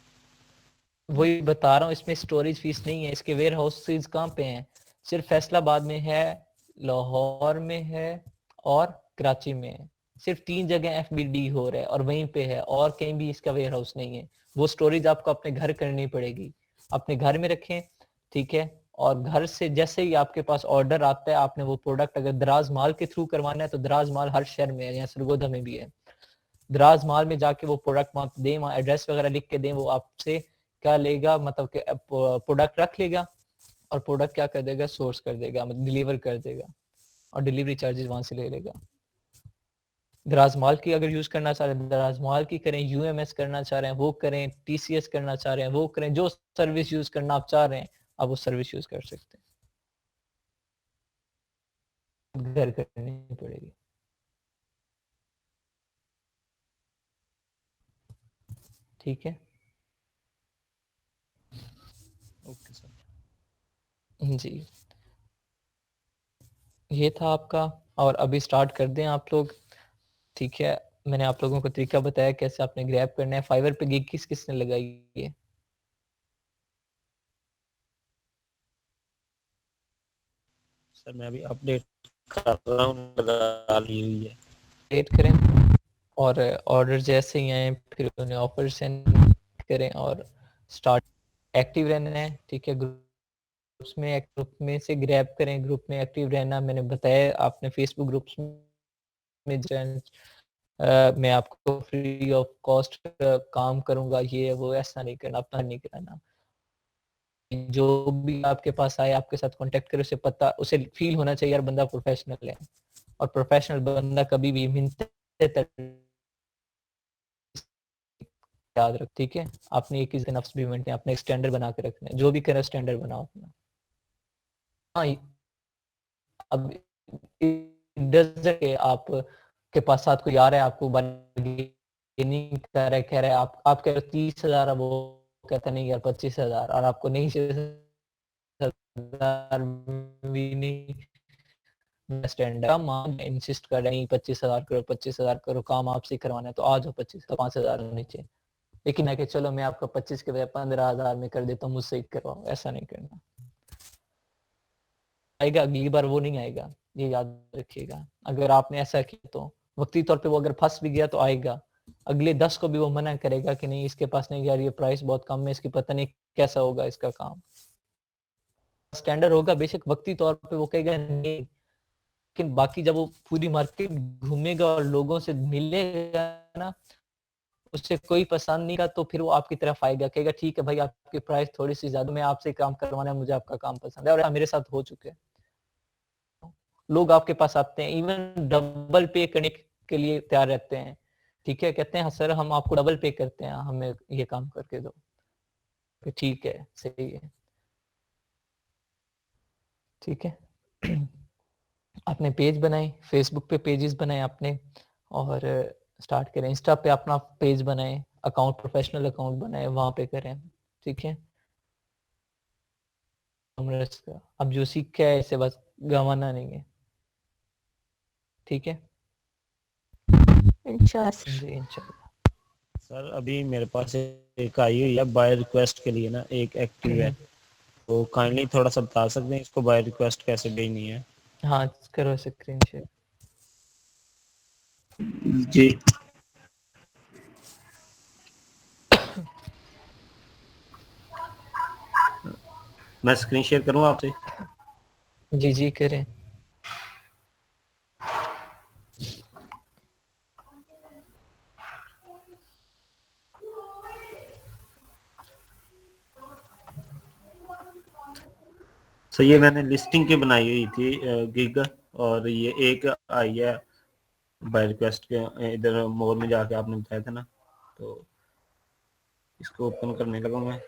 वही बता रहा हूँ, इसमें स्टोरेज फीस नहीं है। इसके वेयर हाउसेज कहाँ पे हैं, सिर्फ फैसलाबाद में है, लाहौर में है और कराची में है। सिर्फ 3 जगह एफबीडी हो रहा है और वहीं पे है, और कहीं भी इसका वेयर हाउस नहीं है। वो स्टोरेज आपको अपने घर करनी पड़ेगी, अपने घर में रखें। ठीक है, और घर से जैसे ही आपके पास ऑर्डर आता है, आपने वो प्रोडक्ट अगर दराज माल के थ्रू करवाना है तो दराज माल हर शहर में है, यहाँ सरगोधा में भी है। दराज माल में जाके वो प्रोडक्ट वहां दें, वहाँ एड्रेस वगैरह लिख के दें, वो आपसे क्या लेगा, मतलब कि प्रोडक्ट रख लेगा और प्रोडक्ट क्या कर देगा, सोर्स कर देगा, मतलब डिलीवर कर देगा, और डिलीवरी चार्जेस वहां से ले लेगा। दराज माल की अगर यूज करना चाह रहे हैं दराज माल की करें, यूएमएस करना चाह रहे हैं वो करें, टीसीएस करना चाह रहे हैं वो करें, जो सर्विस यूज करना आप चाह रहे हैं आप वो सर्विस यूज कर सकते हैं, घर करनी पड़ेगी। ठीक है ओके सर। जी, ये था आपका, और अभी स्टार्ट कर दें आप लोग। ठीक है, मैंने आप लोगों को तरीका बताया कैसे आपने ग्रैब करना है। फाइवर पे गिग किस किसने लगाई है? सर मैं अभी अपडेट कर रहा हूँ, डाली हुई है। रेट करें और ऑर्डर जैसे ही आए फिर उन्हें ऑफर सेंड करें और स्टार्ट एक्टिव रहना है, ठीक है। ग्रुप में से ग्रैब करें, ग्रुप में एक्टिव रहना। मैंने बताया आपने फेसबुक ग्रुप्स में मैं आपको फ्री ऑफ कॉस्ट काम करूंगा, ये वो ऐसा नहीं करना, अपना नहीं कराना। जो भी आपके पास आए आपके साथ कांटेक्ट करे, उसे पता, उसे फील होना चाहिए यार बंदा प्रोफेशनल है, और प्रोफेशनल बंदा कभी भी मिनते तक याद रख, ठीक है। आपने एक ही नफ्स भी मेंटेन, अपने स्टैंडर्ड बना के रखना है, जो भी करे स्टैंडर्ड बनाओ अपना। हाँ, अब के आप के पास साथ कोई आ रहा है, आपको बार्गेनिंग कर रहा है, कह रहा है आप कह रहे हो 30,000, अब वो कहता नहीं यार 25,000, और आपको नहीं 6,000 भी नहीं स्टैंड काम इंसिस्ट कर रहे हैं 25,000 करो, 25,000 करो, काम आपसे करवाना है तो आ जाओ 25 का 5,000 नीचे। लेकिन है कि चलो मैं आपका 25 के बजाय 15,000 में कर देता हूँ, मुझसे ही करवाओ, ऐसा नहीं करना। आएगा अगली बार वो नहीं आएगा, ये याद रखिएगा। अगर आपने ऐसा किया तो वक्ती तौर पे वो अगर फंस भी गया तो आएगा, अगले 10 को भी वो मना करेगा कि नहीं इसके पास नहीं यार, ये प्राइस बहुत कम है, इसकी पता नहीं कैसा होगा इसका काम। स्टैंडर्ड होगा बेशक, वक्ती तौर पे वो कहेगा नहीं, लेकिन बाकी जब वो पूरी मार्केट घूमेगा और लोगों से मिलेगा ना, उससे कोई पसंद नहीं का तो फिर वो आपकी तरफ आएगा, कहेगा ठीक है भाई आपकी प्राइस थोड़ी सी ज्यादा, मैं आपसे काम करवाना है, मुझे आपका काम पसंद है। और मेरे साथ हो चुके हैं, लोग आपके पास आते हैं इवन डबल पे करने के लिए तैयार रहते हैं, ठीक है। कहते हैं हाँ सर हम आपको डबल पे करते हैं, हमें ये काम करके दो, ठीक है सही है, ठीक है। आपने पेज बनाए, फेसबुक पे पेजेस बनाए आपने, और स्टार्ट करें। इंस्टा पे अपना पेज बनाए, अकाउंट प्रोफेशनल अकाउंट बनाए, वहां पे करें, ठीक है। अब जो सीखा है इसे बस गंवाना नहीं है, ठीक है इंशाल्लाह। जी इंशाल्लाह। सर अभी मेरे पास एक आई हुई है बाय रिक्वेस्ट के लिए ना, एक एक्टिव है, तो काइंडली थोड़ा सा बता सकते हैं इसको बाय रिक्वेस्ट कैसे भेजनी है? हाँ करो स्क्रीन शेयर। जी मैं स्क्रीन शेयर करूँ आपसे? जी जी करें। सो ये मैंने लिस्टिंग की बनाई हुई थी गिग, और ये एक आई है बाय रिक्वेस्ट के, इधर मोर में जाके आपने बताया था ना, तो इसको ओपन करने लगा मैं।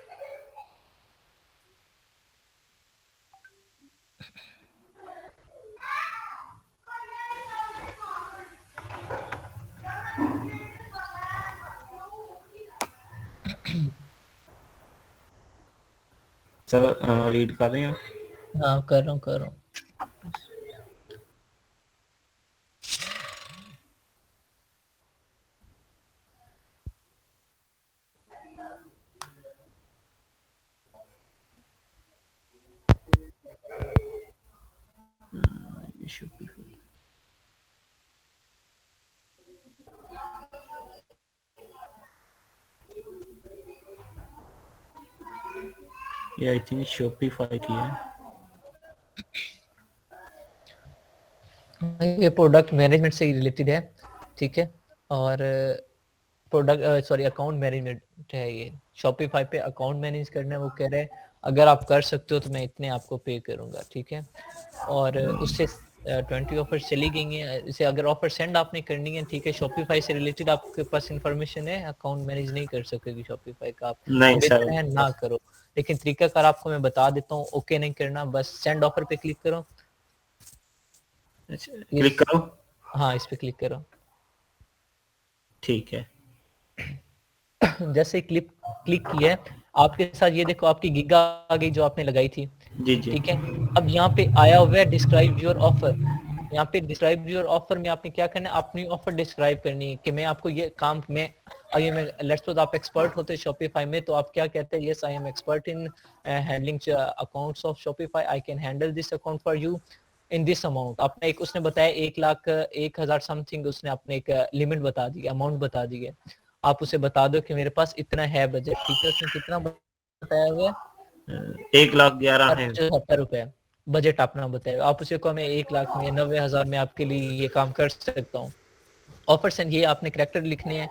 सर रीड कर रहे हैं? हाँ कर रहा हूँ कर रहा हूँ। ये आई थिंक शॉपिफाई की है। ये प्रोडक्ट मैनेजमेंट से रिलेटेड है, ठीक है। और प्रोडक्ट सॉरी अकाउंट मैनेजमेंट है ये। शॉपिफाई पे अकाउंट मैनेज करना है, वो कह रहे हैं अगर आप कर सकते हो तो मैं इतने आपको पे करूंगा, ठीक है। और उससे 20 ऑफर चली गई हैं। इसे अगर ऑफर सेंड आपने करनी है, ठीक है, शॉपिफाई से रिलेटेड आपके पास इंफॉर्मेशन है, अकाउंट मैनेज नहीं कर सकेगी शॉपिफाई का, आप नहीं सर, है ना करो। लेकिन तरीकाकार आपको मैं बता देता हूँ, ओके नहीं करना, बस सेंड ऑफर पे क्लिक करो। क्लिक करो। हाँ इस पे क्लिक करो। ठीक है, जैसे क्लिक किया है आपके साथ, ये देखो आपकी गिगा आ गई जो आपने लगाई थी, जी जी ठीक है। अब यहाँ पे आया हुआ है डिस्क्राइब योर ऑफर, यहाँ पे डिस्क्राइब योर ऑफर में आपने क्या करना है, अपनी ऑफर डिस्क्राइब करनी है कि मैं आपको ये काम मैं लेट्स सपोज आप एक्सपर्ट होते शॉपिफाई में, तो आप क्या कहते हैं, yes I am expert in handling accounts of Shopify, I can handle this account for you in this amount. आपने एक उसने बताया 1,01,000 समथिंग, उसने अपने एक लिमिट बता दी, अमाउंट बता दी है। आप उसे बता दो कि मेरे पास इतना है बजट, ठीक है। उसने कितना बताया हुआ है, 1,11,000 है। 75 रुपए बजट अपना बताएगा। आप उसे को मैं 1,00,000 में 90,000 में आपके लिए ये काम कर सकता हूँ। ऑफर से ये आपने कैरेक्टर लिखने हैं,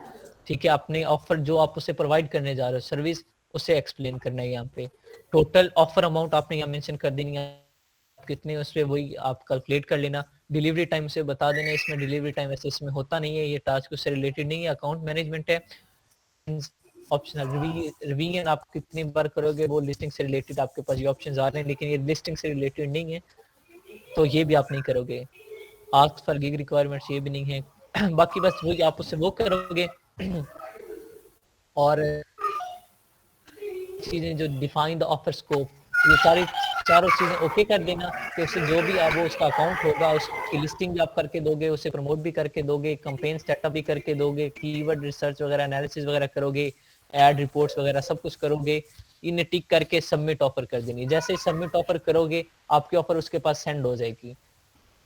ठीक है। अपने ऑफर जो आप उसे प्रोवाइड करने जा रहे हो सर्विस, उसे एक्सप्लेन करना है। यहाँ पे टोटल ऑफर अमाउंट आपने यहाँ मेंशन कर देनी है कितने, उस पे वही आप कैलकुलेट कर लेना। डिलीवरी टाइम से बता देना, इसमें डिलीवरी टाइम वैसे इसमें होता नहीं है, ये टास्क उससे रिलेटेड नहीं है, अकाउंट मैनेजमेंट है। ऑप्शनल रिवीजन आप कितनी बार करोगे वो लिस्टिंग से रिलेटेड आपके पास ये ऑप्शंस आ रहे हैं, लेकिन ये लिस्टिंग से रिलेटेड नहीं है, तो ये भी आप नहीं करोगे। आस्क फॉर गिग रिक्वायरमेंट्स ये भी नहीं है। बाकी बस वही आप उससे वो करोगे। और चीजें जो डिफाइन द ऑफर स्कोप, ये सारी चारों चीजें ओके कर देना कि उससे जो भी आप वो उसका अकाउंट होगा उसकी लिस्टिंग भी आप करके दोगे, उसे प्रमोट भी करके दोगे, कैंपेन सेटअप भी करके दोगे, कीवर्ड रिसर्च वगैरह एनालिसिस वगैरह करोगे, एड रिपोर्ट्स वगैरह सब कुछ करोगे। इन्हें टिक करके सबमिट ऑफर कर देनी। जैसे ही सबमिट ऑफर करोगे आपकी ऑफर उसके पास सेंड हो जाएगी।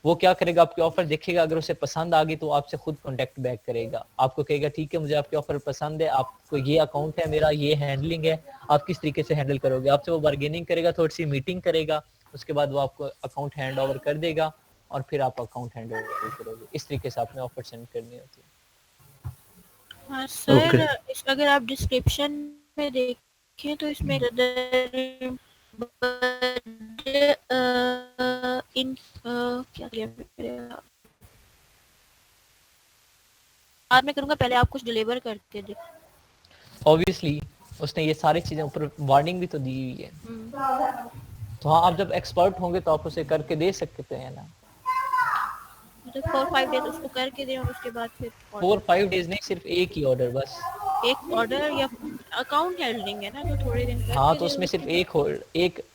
वो क्या करेगा, आपकी ऑफर देखेगा, अगर उसे पसंद आ गई तो आपसे खुद कांटेक्ट बैक करेगा, आपको कहेगा ठीक है मुझे आपकी ऑफर पसंद है, आपको ये अकाउंट है मेरा, ये हैंडलिंग है, आप किस तरीके से हैंडल करोगे। आपसे वो बार्गेनिंग करेगा, थोड़ी सी मीटिंग करेगा, उसके बाद वो आपको अकाउंट हैंड ओवर कर देगा और फिर आप अकाउंट हैंड ओवर करोगे। इस तरीके से आपने ऑफर सेंड करनी होती है। हाँ सर, Okay. अगर आप डिस्क्रिप्शन में देखें तो इसमें इन क्या दिया मेरे, बाद में करूंगा, पहले आप कुछ डिलीवर करके दे। ऑब्वियसली उसने ये सारी चीजें ऊपर वार्निंग भी तो दी हुई है, तो हाँ आप जब एक्सपर्ट होंगे तो आप उसे करके दे सकते हैं ना। मतलब 4-5 डेज उसको करके दें और उसके बाद फिर 4-5 डेज नहीं, सिर्फ एक ही ऑर्डर बस। एक ऑर्डर या अकाउंट हैंडलिंग है ना, तो थोड़े दिन करके हाँ तो दें उसमें उसके सिर्फ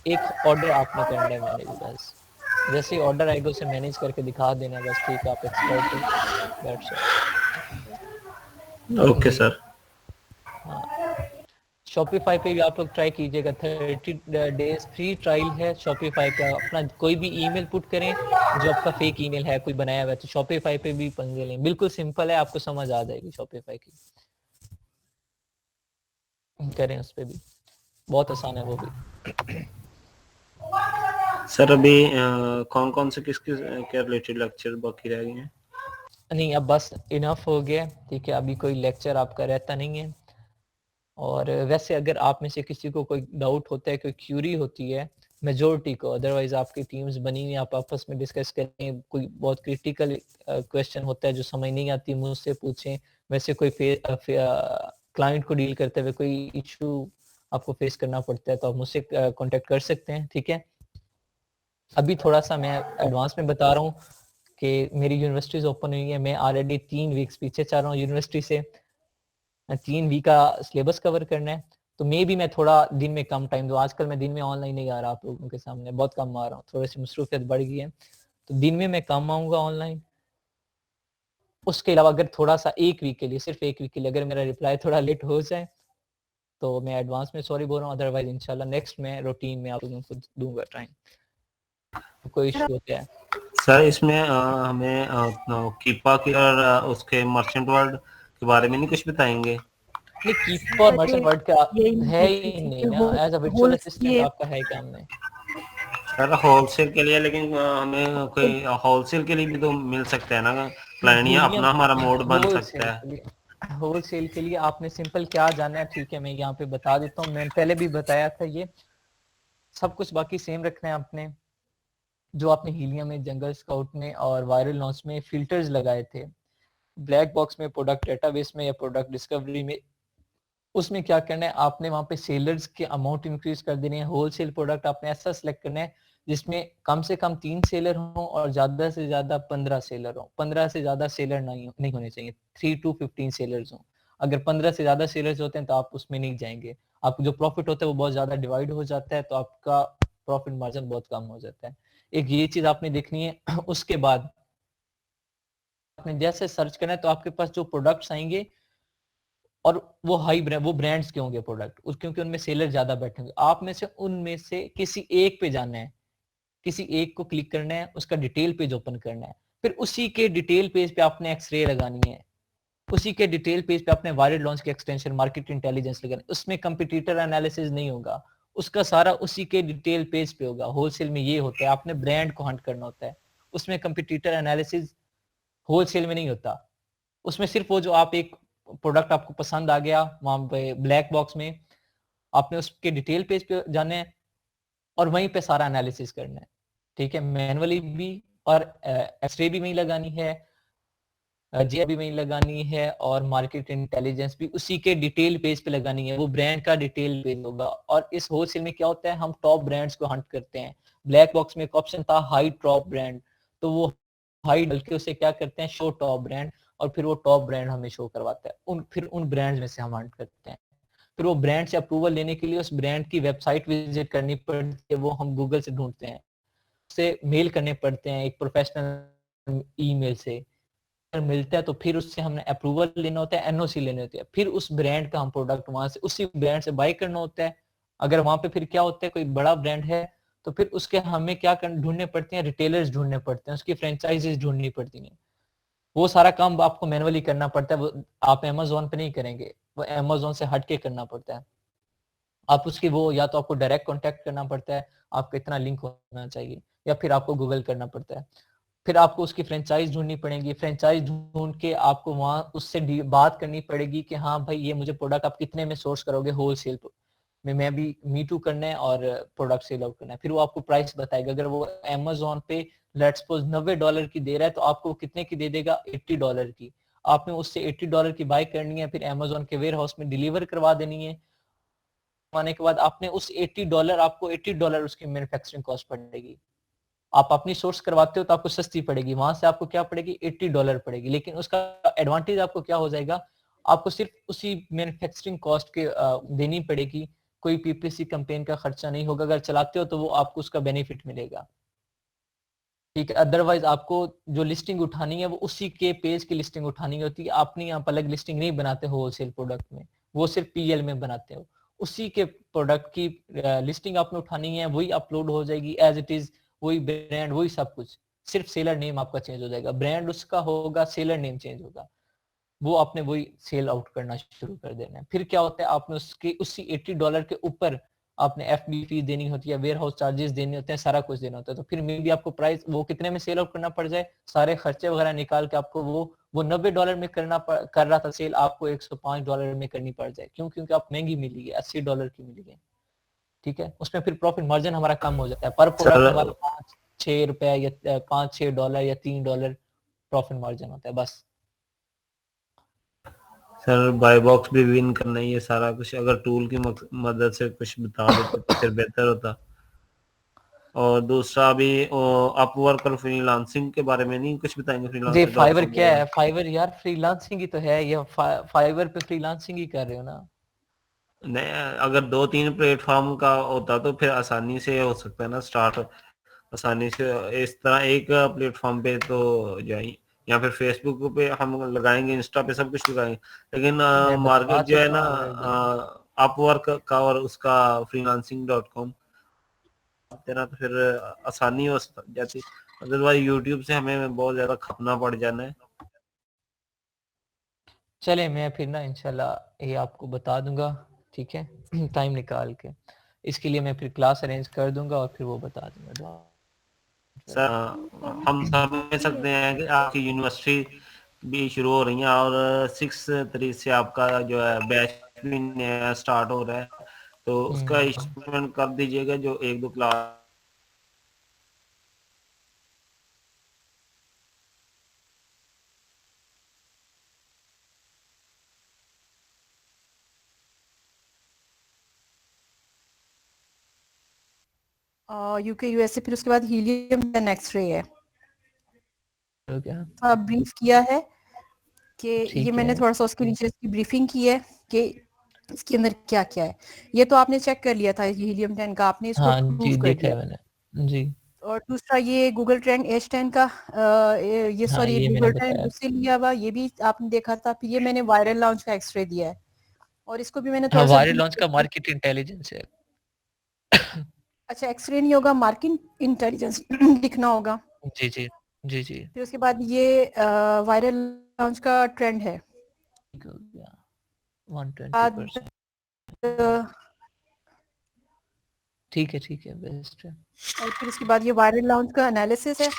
एक ऑर्डर आपने करना है मैनेज बस। जैसे ऑर्डर आएगा उसे मैनेज करके दिखा देना बस, ठीक है आप एक्सपर्ट हो, that's it. Okay sir. Shopify पे भी आप लोग ट्राई कीजिएगा, 30 डेज फ्री ट्रायल है शॉपिफाई का। अपना कोई भी ईमेल पुट करें जो आपका फेक ईमेल है कोई बनाया हुआ है, तो शॉपिफाई पे भी पंगे लें। बिल्कुल सिंपल है, आपको समझ आ जाएगी शॉपिफाई की, करें उस पे भी, बहुत आसान है वो भी। सर अभी कौन कौन से किस किस के रिलेटेड लेक्चर बाकी रह गए हैं? नहीं अब बस इनफ हो गया, ठीक है। अभी कोई लेक्चर आपका रहता नहीं है। और वैसे अगर आप में से किसी को कोई डाउट होता है, कोई क्यूरी होती है मेजोरिटी को, अदरवाइज आपकी टीम्स बनी हुई, आप आपस में डिस्कस करें। कोई बहुत क्रिटिकल क्वेश्चन होता है जो समझ नहीं आती, मुझसे पूछें। वैसे कोई क्लाइंट को डील करते हुए कोई इशू आपको फेस करना पड़ता है तो आप मुझसे कांटेक्ट कर सकते हैं, ठीक है। अभी थोड़ा सा मैं एडवांस में बता रहा हूँ कि मेरी यूनिवर्सिटीज ओपन हुई है, मैं ऑलरेडी 3 वीक्स पीछे चल रहा हूँ यूनिवर्सिटी से। 3 वीक का सिलेबस कवर करना है, तो मे भी मैं थोड़ा दिन में कम टाइम दूँ। आजकल मैं दिन में ऑनलाइन नहीं आ रहा आप लोगों के सामने, बहुत कम आ रहा हूँ, थोड़ी सी मसरूफियत बढ़ गई है, तो दिन में मैं कम आऊँगा ऑनलाइन। उसके अलावा अगर थोड़ा सा एक वीक के लिए, सिर्फ एक वीक के लिए अगर मेरा रिप्लाई थोड़ा लेट हो जाए तो मैं एडवांस में सॉरी बोल रहा हूँ, अदरवाइज इंशाल्लाह नेक्स्ट में रूटीन में आप लोगों को दूंगा टाइम, कोई इशू होता है। सर इसमें हमें कीपा की और उसके मर्चेंट वर्ल्ड के बारे में नहीं कुछ बताएंगे? नहीं कीपर और मर्चेंट वर्ड का है ही नहीं ना, एज अ वर्चुअल असिस्टेंट आपका है काम में। सर होलसेल के लिए, लेकिन हमें कोई होलसेल के लिए भी तो मिल सकता है ना क्लाइंट, या अपना हमारा मोड बन सकता है? होलसेल के लिए आपने सिंपल क्या जानना है, ठीक है मैं यहाँ पे बता देता हूँ। मैंने पहले भी बताया था, ये सब कुछ बाकी सेम रखना है आपने। जो आपने हीलियम में, जंगल स्काउट में और वायरल लॉन्च में फिल्टर्स लगाए थे, ब्लैक बॉक्स में, प्रोडक्ट डेटाबेस में या प्रोडक्ट डिस्कवरी में, उसमें क्या करना है आपने वहां पे सेलर्स के अमाउंट इंक्रीज कर देने हैं। होलसेल प्रोडक्ट आपने ऐसा सिलेक्ट करना है जिसमें कम से कम 3 सेलर हों और ज्यादा से ज्यादा 15 सेलर हों। 15 से ज्यादा सेलर नहीं होने चाहिए, 3 to 15 सेलर्स हों। अगर 15 से ज्यादा सेलर्स होते हैं तो आप उसमें नहीं जाएंगे, आपको जो प्रॉफिट होता है वो बहुत ज्यादा डिवाइड हो जाता है, तो आपका प्रॉफिट मार्जिन बहुत कम हो जाता है। एक ये चीज आपने देखनी है। उसके बाद आपने जैसे सर्च करना है तो आपके पास जो प्रोडक्ट्स आएंगे और वो हाई ब्रांड, वो ब्रांड्स के होंगे प्रोडक्ट, क्योंकि उनमें सेलर ज्यादा बैठेंगे। आप में से उनमें से किसी एक पे जाना है, किसी एक को क्लिक करना है, उसका डिटेल पेज ओपन करना है, फिर उसी के डिटेल पेज पे आपने एक्सरे लगानी है, उसी के डिटेल पेज पे आपने वायरड लॉन्च के एक्सटेंशन मार्केट इंटेलिजेंस लगानी है। उसमें कंपटीटर एनालिसिस नहीं होगा, उसका सारा उसी के डिटेल पेज पे होगा। होलसेल में ये होता है, आपने ब्रांड को हंट करना होता है, उसमें कंपटीटर एनालिसिस होलसेल में नहीं होता। उसमें सिर्फ वो जो आप एक प्रोडक्ट आपको पसंद आ गया वहां पे ब्लैक बॉक्स में, आपने उसके डिटेल पेज पे जाना है और वहीं पे सारा एनालिसिस करना है, ठीक है। मैनुअली भी और एक्सरे भी वहीं लगानी है, जी भी वहीं लगानी है, और मार्केट इंटेलिजेंस भी उसी के डिटेल पेज पे लगानी है। वो ब्रांड का डिटेल पेज होगा। और इस होलसेल में क्या होता है, हम टॉप ब्रांड्स को हंट करते हैं। ब्लैक बॉक्स में एक ऑप्शन था हाई टॉप ब्रांड, तो वो हाई डाल के उसे क्या करते हैं, शो टॉप ब्रांड, और फिर वो टॉप ब्रांड हमें शो करवाता है। फिर उन ब्रांड्स में से हम हंट करते हैं। फिर वो ब्रांड से अप्रूवल लेने के लिए उस ब्रांड की वेबसाइट विजिट करनी पड़ती है, वो हम गूगल से ढूंढते हैं, उससे मेल करने पड़ते हैं एक प्रोफेशनल ईमेल से, मिलता है तो फिर उससे हमने अप्रूवल लेना होता है, एनओसी लेने होती है, फिर उस ब्रांड का हम प्रोडक्ट वहां से उसी ब्रांड से बाय करना होता है। अगर वहां पे फिर क्या होता है, कोई बड़ा ब्रांड है तो फिर उसके हमें क्या ढूंढने पड़ते हैं, रिटेलर्स ढूंढने पड़ते हैं, उसकी फ्रेंचाइजीज ढूंढनी पड़ती हैं। वो सारा काम आपको मैनुअली करना पड़ता है, वो आप अमेजोन पे नहीं करेंगे, वो अमेजोन से हट के करना पड़ता है। आप उसकी वो या तो आपको डायरेक्ट कॉन्टेक्ट करना पड़ता है, आपका इतना लिंक होना चाहिए, या फिर आपको गूगल करना पड़ता है। फिर आपको उसकी फ्रेंचाइज ढूंढनी पड़ेगी, फ्रेंचाइज ढूंढ के आपको वहां उससे बात करनी पड़ेगी कि हाँ भाई ये मुझे प्रोडक्ट आप कितने में सोर्स करोगे होलसेल में, मैं भी मी टू करना है और प्रोडक्ट सेल आउट करना है। फिर वो आपको प्राइस बताएगा। अगर वो अमेजोन पे लेट्स सपोज $90 की दे रहा है तो आपको कितने की दे देगा, $80 की। आपने उससे $80 की बाय करनी है, फिर अमेजोन के वेयर हाउस में डिलीवर करवा देनी है। आने के बाद आपने उस $80, आपको $80 उसकी मैन्युफैक्चरिंग कॉस्ट पड़ेगी। आप अपनी सोर्स करवाते हो तो आपको सस्ती पड़ेगी, वहां से आपको क्या पड़ेगी, $80 पड़ेगी। लेकिन उसका एडवांटेज आपको क्या हो जाएगा, आपको सिर्फ उसी मैन्युफैक्चरिंग कॉस्ट के देनी पड़ेगी, कोई पीपीसी कैंपेन का खर्चा नहीं होगा। अगर चलाते हो तो वो आपको उसका बेनिफिट मिलेगा, ठीक है। अदरवाइज आपको जो लिस्टिंग उठानी है वो उसी के पेज की लिस्टिंग उठानी होती है। अपनी यहाँ पर अलग लिस्टिंग नहीं बनाते हो होलसेल प्रोडक्ट में, वो सिर्फ पीएल में बनाते हो। उसी के प्रोडक्ट की लिस्टिंग आपने उठानी है, वही अपलोड हो जाएगी एज इट इज, वही ब्रांड, वही सब कुछ, सिर्फ सेलर नेम आपका चेंज हो जाएगा, ब्रांड उसका होगा, सेलर नेम चेंज होगा। वो आपने वही सेल आउट करना शुरू कर देना है। फिर क्या होता है, आपने उसके उसी $80 के ऊपर आपने एफबी फीस देनी होती है, वेयर हाउस चार्जेस देने होते हैं, सारा कुछ देना होता है। तो फिर मे भी आपको प्राइस वो कितने में सेल आउट करना पड़ जाए, सारे खर्चे वगैरह निकाल के आपको वो $90 में कर रहा था सेल, आपको $105 में करनी पड़ जाए। क्यों? क्योंकि आप महंगी मिली है, $80 की मिली है, ठीक है। उसमें फिर प्रॉफिट मार्जिन हमारा कम हो जाता है, पर प्रोडक्ट हमारा $5-6 या $5-6 या $3 प्रॉफिट मार्जिन होता है बस। सर बाय बॉक्स भी विन करना ही है सारा कुछ, अगर टूल की मदद से कुछ बता देते तो फिर बेहतर होता। और दूसरा भी अपवर्क और फ्रीलांसिंग के बारे में नहीं कुछ बताएंगे? जी, फ्रीलांसर फाइवर क्या है? फाइवर यार फ्रीलांसिंग ही तो है, ये फाइवर पे फ्रीलांसिंग ही कर रहे हो ना। नहीं, अगर 2-3 प्लेटफॉर्म का होता तो फिर आसानी से हो सकता है ना स्टार्ट, आसानी से। इस तरह एक प्लेटफॉर्म पे तो जाए, या फिर फेसबुक पे हम लगाएंगे, इंस्टा पे सब कुछ लगाएंगे, लेकिन मार्केट जो है ना अपवर्क का और उसका freelancing.com देना तो फिर आसानी हो जाती। अदरवाइज यूट्यूब से हमें बहुत ज्यादा खपना पड़ जाना है। चले मैं फिर ना इंशाल्लाह ये आपको बता दूंगा, ठीक है, टाइम निकाल के। इसके लिए मैं फिर क्लास अरेंज कर दूंगा और फिर वो बता दूंगा। सर हम समझ सकते हैं कि आपकी यूनिवर्सिटी भी शुरू हो रही है और 6 तारीख से आपका जो है बैच भी नया स्टार्ट हो रहा है, तो उसका इस्तेमाल कर दीजिएगा जो 1-2 क्लास। यूके यूएसए, फिर उसके बाद हीलियम एंड एक्सरे है। तो क्या थोड़ा ब्रीफ किया है कि ठीक ये मैंने है। थोड़ा सा उसके नीचे इसकी ब्रीफिंग की है कि इसके अंदर क्या क्या है। ये तो आपने चेक कर लिया था हीलियम 10 का, आपने इसको हाँ जी, प्रूव कर देखा दिया। है मैंने जी। और दूसरा ये गूगल ट्रेंड H10 का ये हाँ सॉरी ये मैंने गूगल ट्रेंड बताया। उससे लिया हुआ, ये भी आपने देखा था। फिर ये मैंने वायरल लॉन्च का एक्सरे दिया है, और इसको भी मैंने हाँ थोड़ा सा वायरल लॉन्च का मार्केट इंटेलिजेंस है। अच्छा एक्सरे नहीं होगा, मार्केट इंटेलिजेंस लिखना होगा। जी जी जी जी। फिर उसके बाद ये वायरल लॉन्च का ट्रेंड है। ठीक हो गया 120%। बाद ठीक है बेस्ट है। और फिर उसके बाद ये वायरल लॉन्च का एनालिसिस है।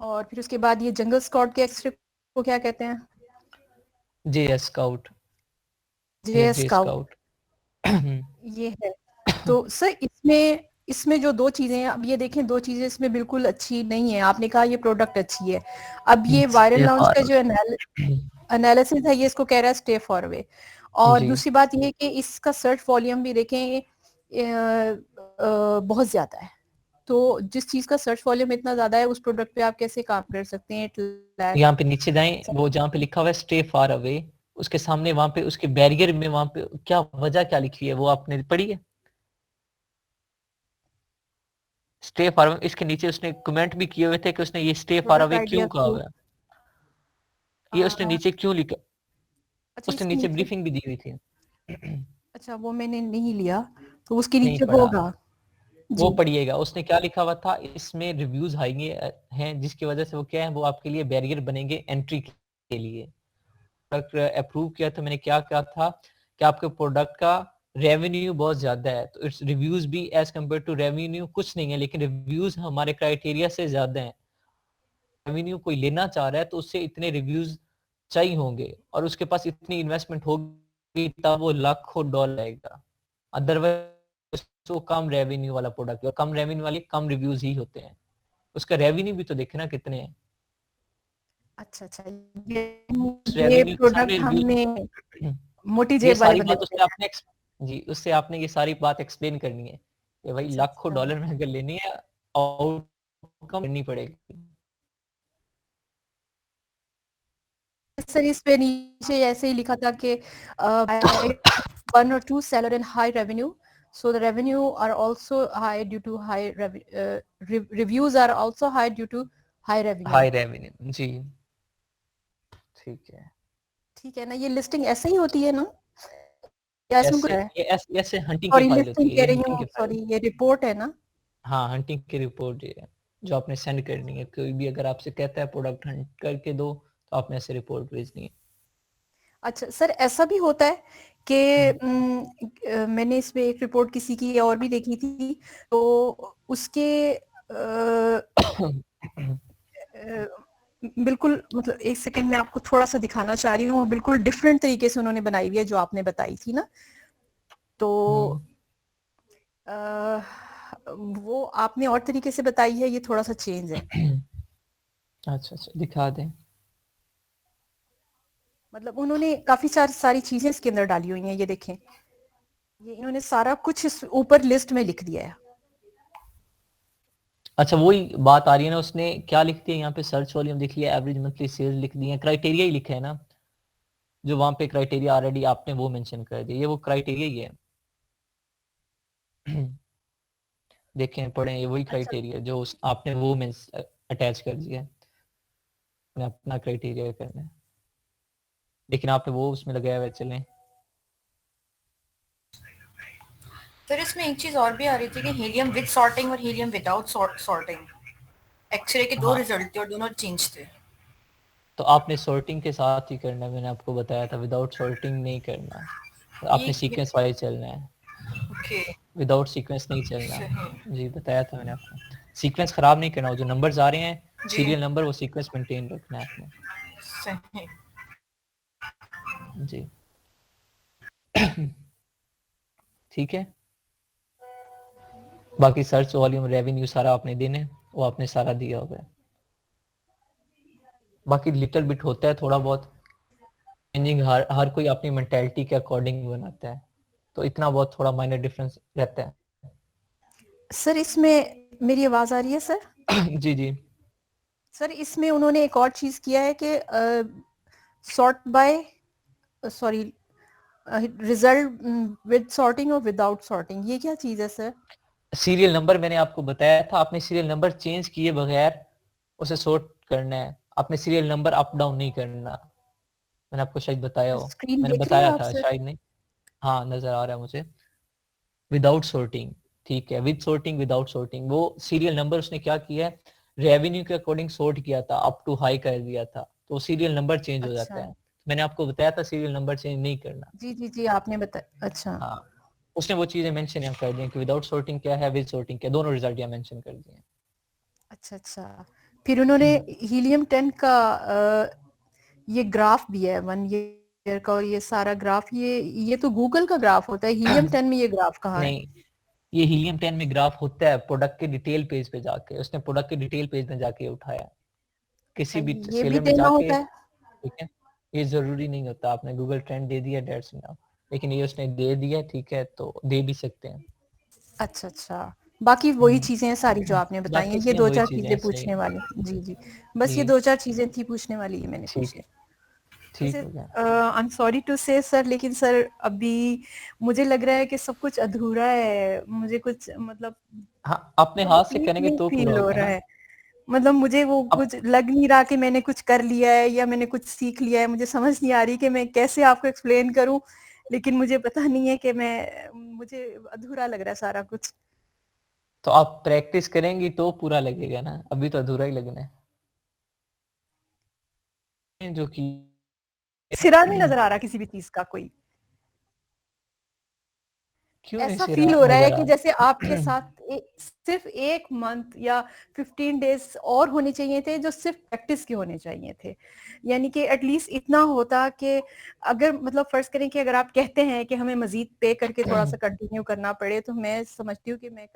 और फिर उसके बाद ये जंगल स्कॉट के एक्सरे को क्या कहते हैं? JS scout. J J scout scout. ये है। तो सर इसमें इसमें जो दो चीजें हैं, अब ये देखें दो चीजें इसमें बिल्कुल अच्छी नहीं है। आपने कहा ये प्रोडक्ट अच्छी है, अब ये वायरल लॉन्च का जो एनालिसिस है ये इसको कह रहा है स्टे फॉर अवे। और जी दूसरी बात ये है कि इसका सर्च वॉल्यूम भी देखें बहुत ज्यादा है। तो जिस चीज का सर्च वॉल्यूम इतना ज्यादा है उस प्रोडक्ट पे आप कैसे काम कर सकते हैं? 8 लाख यहाँ पे नीचे जाएं, वो जहाँ पे लिखा हुआ है स्टे फार अवे, उसके सामने वहां पे उसके बैरियर में वहां पे क्या वजह क्या लिखी है वो आपने पढ़ी है? स्टे फार अवे, इसके नीचे उसने कमेंट भी किए हुए थे कि उसने ये स्टे फार प्रोडक्ट अवे आइडिया क्यों कहा हुआ है, ये उसने नीचे क्यों लिखा, अच्छा उसने इसके नीचे नीचे, ब्रीफिंग भी दी हुई थी। अच्छा वो मैंने नहीं लिया, तो उसके नहीं नीचे पढ़ा, होगा। वो जी पढ़िएगा उसने क्या लिखा हुआ था। इसमें रिव्यूज हाई हैं जिसकी वजह से वो क्या है, वो आपके लिए बैरियर बनेंगे एंट्री के लिए। प्रोडक्ट अप्रूव किया तो मैंने क्या कहा था कि आपके प्रोडक्ट का रेवेन्यू बहुत ज्यादा है, तो इट्स रिव्यूज भी एज कम्पेयर टू रेवेन्यू कुछ नहीं है, लेकिन रिव्यूज हमारे क्राइटेरिया से ज्यादा हैं। रेवेन्यू कोई लेना चाह रहा है तो उससे इतने रिव्यूज चाहिए होंगे और उसके पास इतनी इन्वेस्टमेंट होगी तब वो लाखों डॉलर आएगा, अदरवाइज तो कम रेवेन्यू वाला प्रोडक्ट और कम रेवेन्यू वाले कम रिव्यूज ही होते हैं। उसका रेवेन्यू भी तो देखे ना कितने हैं, अच्छा अच्छा, ये रेवेन्यू के सामने प्रोडक्ट हमने रिव्यूज। मोटी ये जेब वाले सारी बंदे बात को उससे देना है। आपने जी उससे आपने ये सारी बात एक्सप्लेन करनी है कि भाई अच्छा लाखों अच्छा डॉलर में अगर लेनी है आउटकम करनी पड़ेगी। सर इस पे नीचे ऐसे ही लिखा था कि one or two seller in high revenue, so the revenue are also high due to high reviews are also high due to high revenue। High revenue जी ठीक है। ठीक है ना, ये लिस्टिंग ऐसे ही होती है ना, या इसमें कुछ ऐसे है? ये ऐसे हंटिंग की सॉरी फाइल लिस्टिंग होती है, कह ये रही हंटिंग की हूँ, फाइल। सॉरी ये रिपोर्ट है ना। हाँ हंटिंग की रिपोर्ट ये है जो आपने सेंड करनी है, कोई भी अगर आपसे कहता है प्रोडक्ट हंट करके दो तो आपने ऐसे रिपोर्ट भेजनी है। अच्छा सर ऐसा भी होता है कि मैंने इसमें एक रिपोर्ट किसी की और भी देखी थी, तो उसके बिल्कुल मतलब एक सेकंड में आपको थोड़ा सा दिखाना चाह रही हूँ, बिल्कुल डिफरेंट तरीके से उन्होंने बनाई हुई है जो आपने बताई थी ना। तो अ, वो आपने और तरीके से बताई है, ये थोड़ा सा चेंज है। अच्छा दिखा दें। मतलब उन्होंने काफी सारी चीजें इसके अंदर डाली हुई हैं, ये देखें, ये इन्होंने सारा कुछ इस ऊपर लिस्ट में लिख दिया है। अच्छा वही बात आ रही है ना, उसने क्या लिख दिया यहाँ पे, सर्च वॉल्यूम लिख लिया, एवरेज मंथली सेल्स लिख दिए, क्राइटेरिया ही लिखा है ना, जो वहां पे क्राइटेरिया ऑलरेडी आपने वो मेंशन कर दिया, ये वो क्राइटेरिया ही है। देखें पढ़ें, ये वही अच्छा क्राइटेरिया जो आपने वो अटैच कर दिया है, अपना क्राइटेरिया करना है, लेकिन आपने वो उसमें लगाया हुआ है। चलें फिर इसमें एक चीज और भी आ रही थी कि हीलियम विद सॉर्टिंग और हीलियम विदाउट सॉर्टिंग, एक्सरे के दो हाँ रिजल्ट थे और दोनों चेंज थे। तो आपने सॉर्टिंग के साथ ही करना है, मैंने आपको बताया था, विदाउट सॉर्टिंग नहीं करना, आपने ये सीक्वेंस वाइज चलना है, ओके विदाउट सीक्वेंस नहीं चलना। सही जी बताया था मैंने आपको, सीक्वेंस खराब नहीं करना, वो जो नंबर्स आ रहे हैं जी सीरियल नंबर वो सीक्वेंस मेंटेन रखना है आपने। सही। जी ठीक है। बाकी सर्च वॉल्यूम रेवेन्यू सारा आपने देने, वो आपने सारा दिया होगा। बाकी लिटिल बिट होता है थोड़ा बहुत चेंजिंग, हर कोई अपनी मेंटालिटी के अकॉर्डिंग बनाता है, तो इतना बहुत थोड़ा माइनर डिफरेंस रहता है। सर इसमें मेरी आवाज आ रही है सर? जी जी सर इसमें उन्होंने एक और चीज किया है कि sort by sorry result with sorting और विदाउट सॉर्टिंग, ये क्या चीज है सर? सीरियल नंबर मैंने आपको बताया था, आपने सीरियल नंबर चेंज किए बगैर उसे सॉर्ट करना है, आपने सीरियल नंबर अप डाउन नहीं करना। मैंने आपको शायद बताया हो, स्क्रीन मैंने देख रहे बताया हैं आप था सर? शायद नहीं। हाँ नजर आ रहा है मुझे। विदाउट सॉर्टिंग, ठीक है, विद सॉर्टिंग विदाउट सॉर्टिंग, वो सीरियल नंबर उसने क्या किया है, रेवेन्यू के अकॉर्डिंग सॉर्ट किया था, अप टू हाई कर दिया था, तो सीरियल नंबर चेंज हो जाता अच्छा, है। मैंने आपको बताया था सीरियल नंबर चेंज नहीं करना। जी जी जी, आपने बताया। अच्छा हाँ, उसने वो चीजें मेंशन यहाँ कर दी हैं कि विदाउट सॉर्टिंग क्या है, विद सॉर्टिंग क्या, दोनों रिजल्ट यहाँ मेंशन कर दिए हैं। अच्छा अच्छा। फिर उन्होंने हीलियम 10 का ये ग्राफ भी है 1 ईयर का, और ये सारा ग्राफ, ये तो गूगल का ग्राफ होता है, हीलियम 10 में ये ग्राफ कहाँ है? नहीं, ये हीलियम 10 में ग्राफ होता है प्रोडक्ट के डिटेल पेज पे जाके, उसने प्रोडक्ट के डिटेल पेज में जाके उठाया, अच्छा, किसी भी ये भी सेलर में देना जाके। होता है? ठीक है, ये जरूरी नहीं होता, आपने गूगल ट्रेंड दे दिया डेट्स में, लेकिन ये उसने दे दिया, ठीक है, तो दे भी सकते हैं। अच्छा अच्छा। बाकी वही चीजें हैं सारी जो आपने बताई हैं, बाकी ये सेम दो वही चार चीजें चीजें हैं, सही। पूछने वाली। जी जी, बस ये जी, दो चार चीजें थी पूछने वाली, ये मैंने ठीक पूछ है, ली। ठीक वैसे हो गया। आई एम सॉरी टू से सर, लेकिन सर अभी मुझे लग रहा है कि सब कुछ अधूरा है, मुझे कुछ मतलब हाँ, अपने हाथ से कंप्लीट करेंगे नहीं तो पूरा फील हो होगा रहा ना। है। मतलब मुझे वो अब कुछ लग नहीं रहा कि मैंने कुछ कर लिया है या मैंने कुछ सीख लिया है, मुझे समझ नहीं आ रही कि मैं कैसे आपको एक्सप्लेन करूं, लेकिन मुझे पता नहीं है कि मुझे अधूरा लग रहा है सारा कुछ। तो आप प्रैक्टिस करेंगी तो पूरा लगेगा ना, अभी तो अधूरा ही लगना है जो कि सिरा नहीं नजर आ रहा किसी भी चीज का कोई। क्यों नहीं ऐसा सिरा फील हो रहा है नजर कि आ जैसे आपके साथ सिर्फ 1 मंथ या 15 डेज और होने चाहिए थे, जो सिर्फ प्रैक्टिस के होने चाहिए थे। यानी कि एटलीस्ट इतना होता कि अगर मतलब फर्ज करें कि अगर आप कहते हैं कि हमें मजीद पे करके थोड़ा सा कंटिन्यू करना पड़े, तो मैं समझती हूँ कि मैं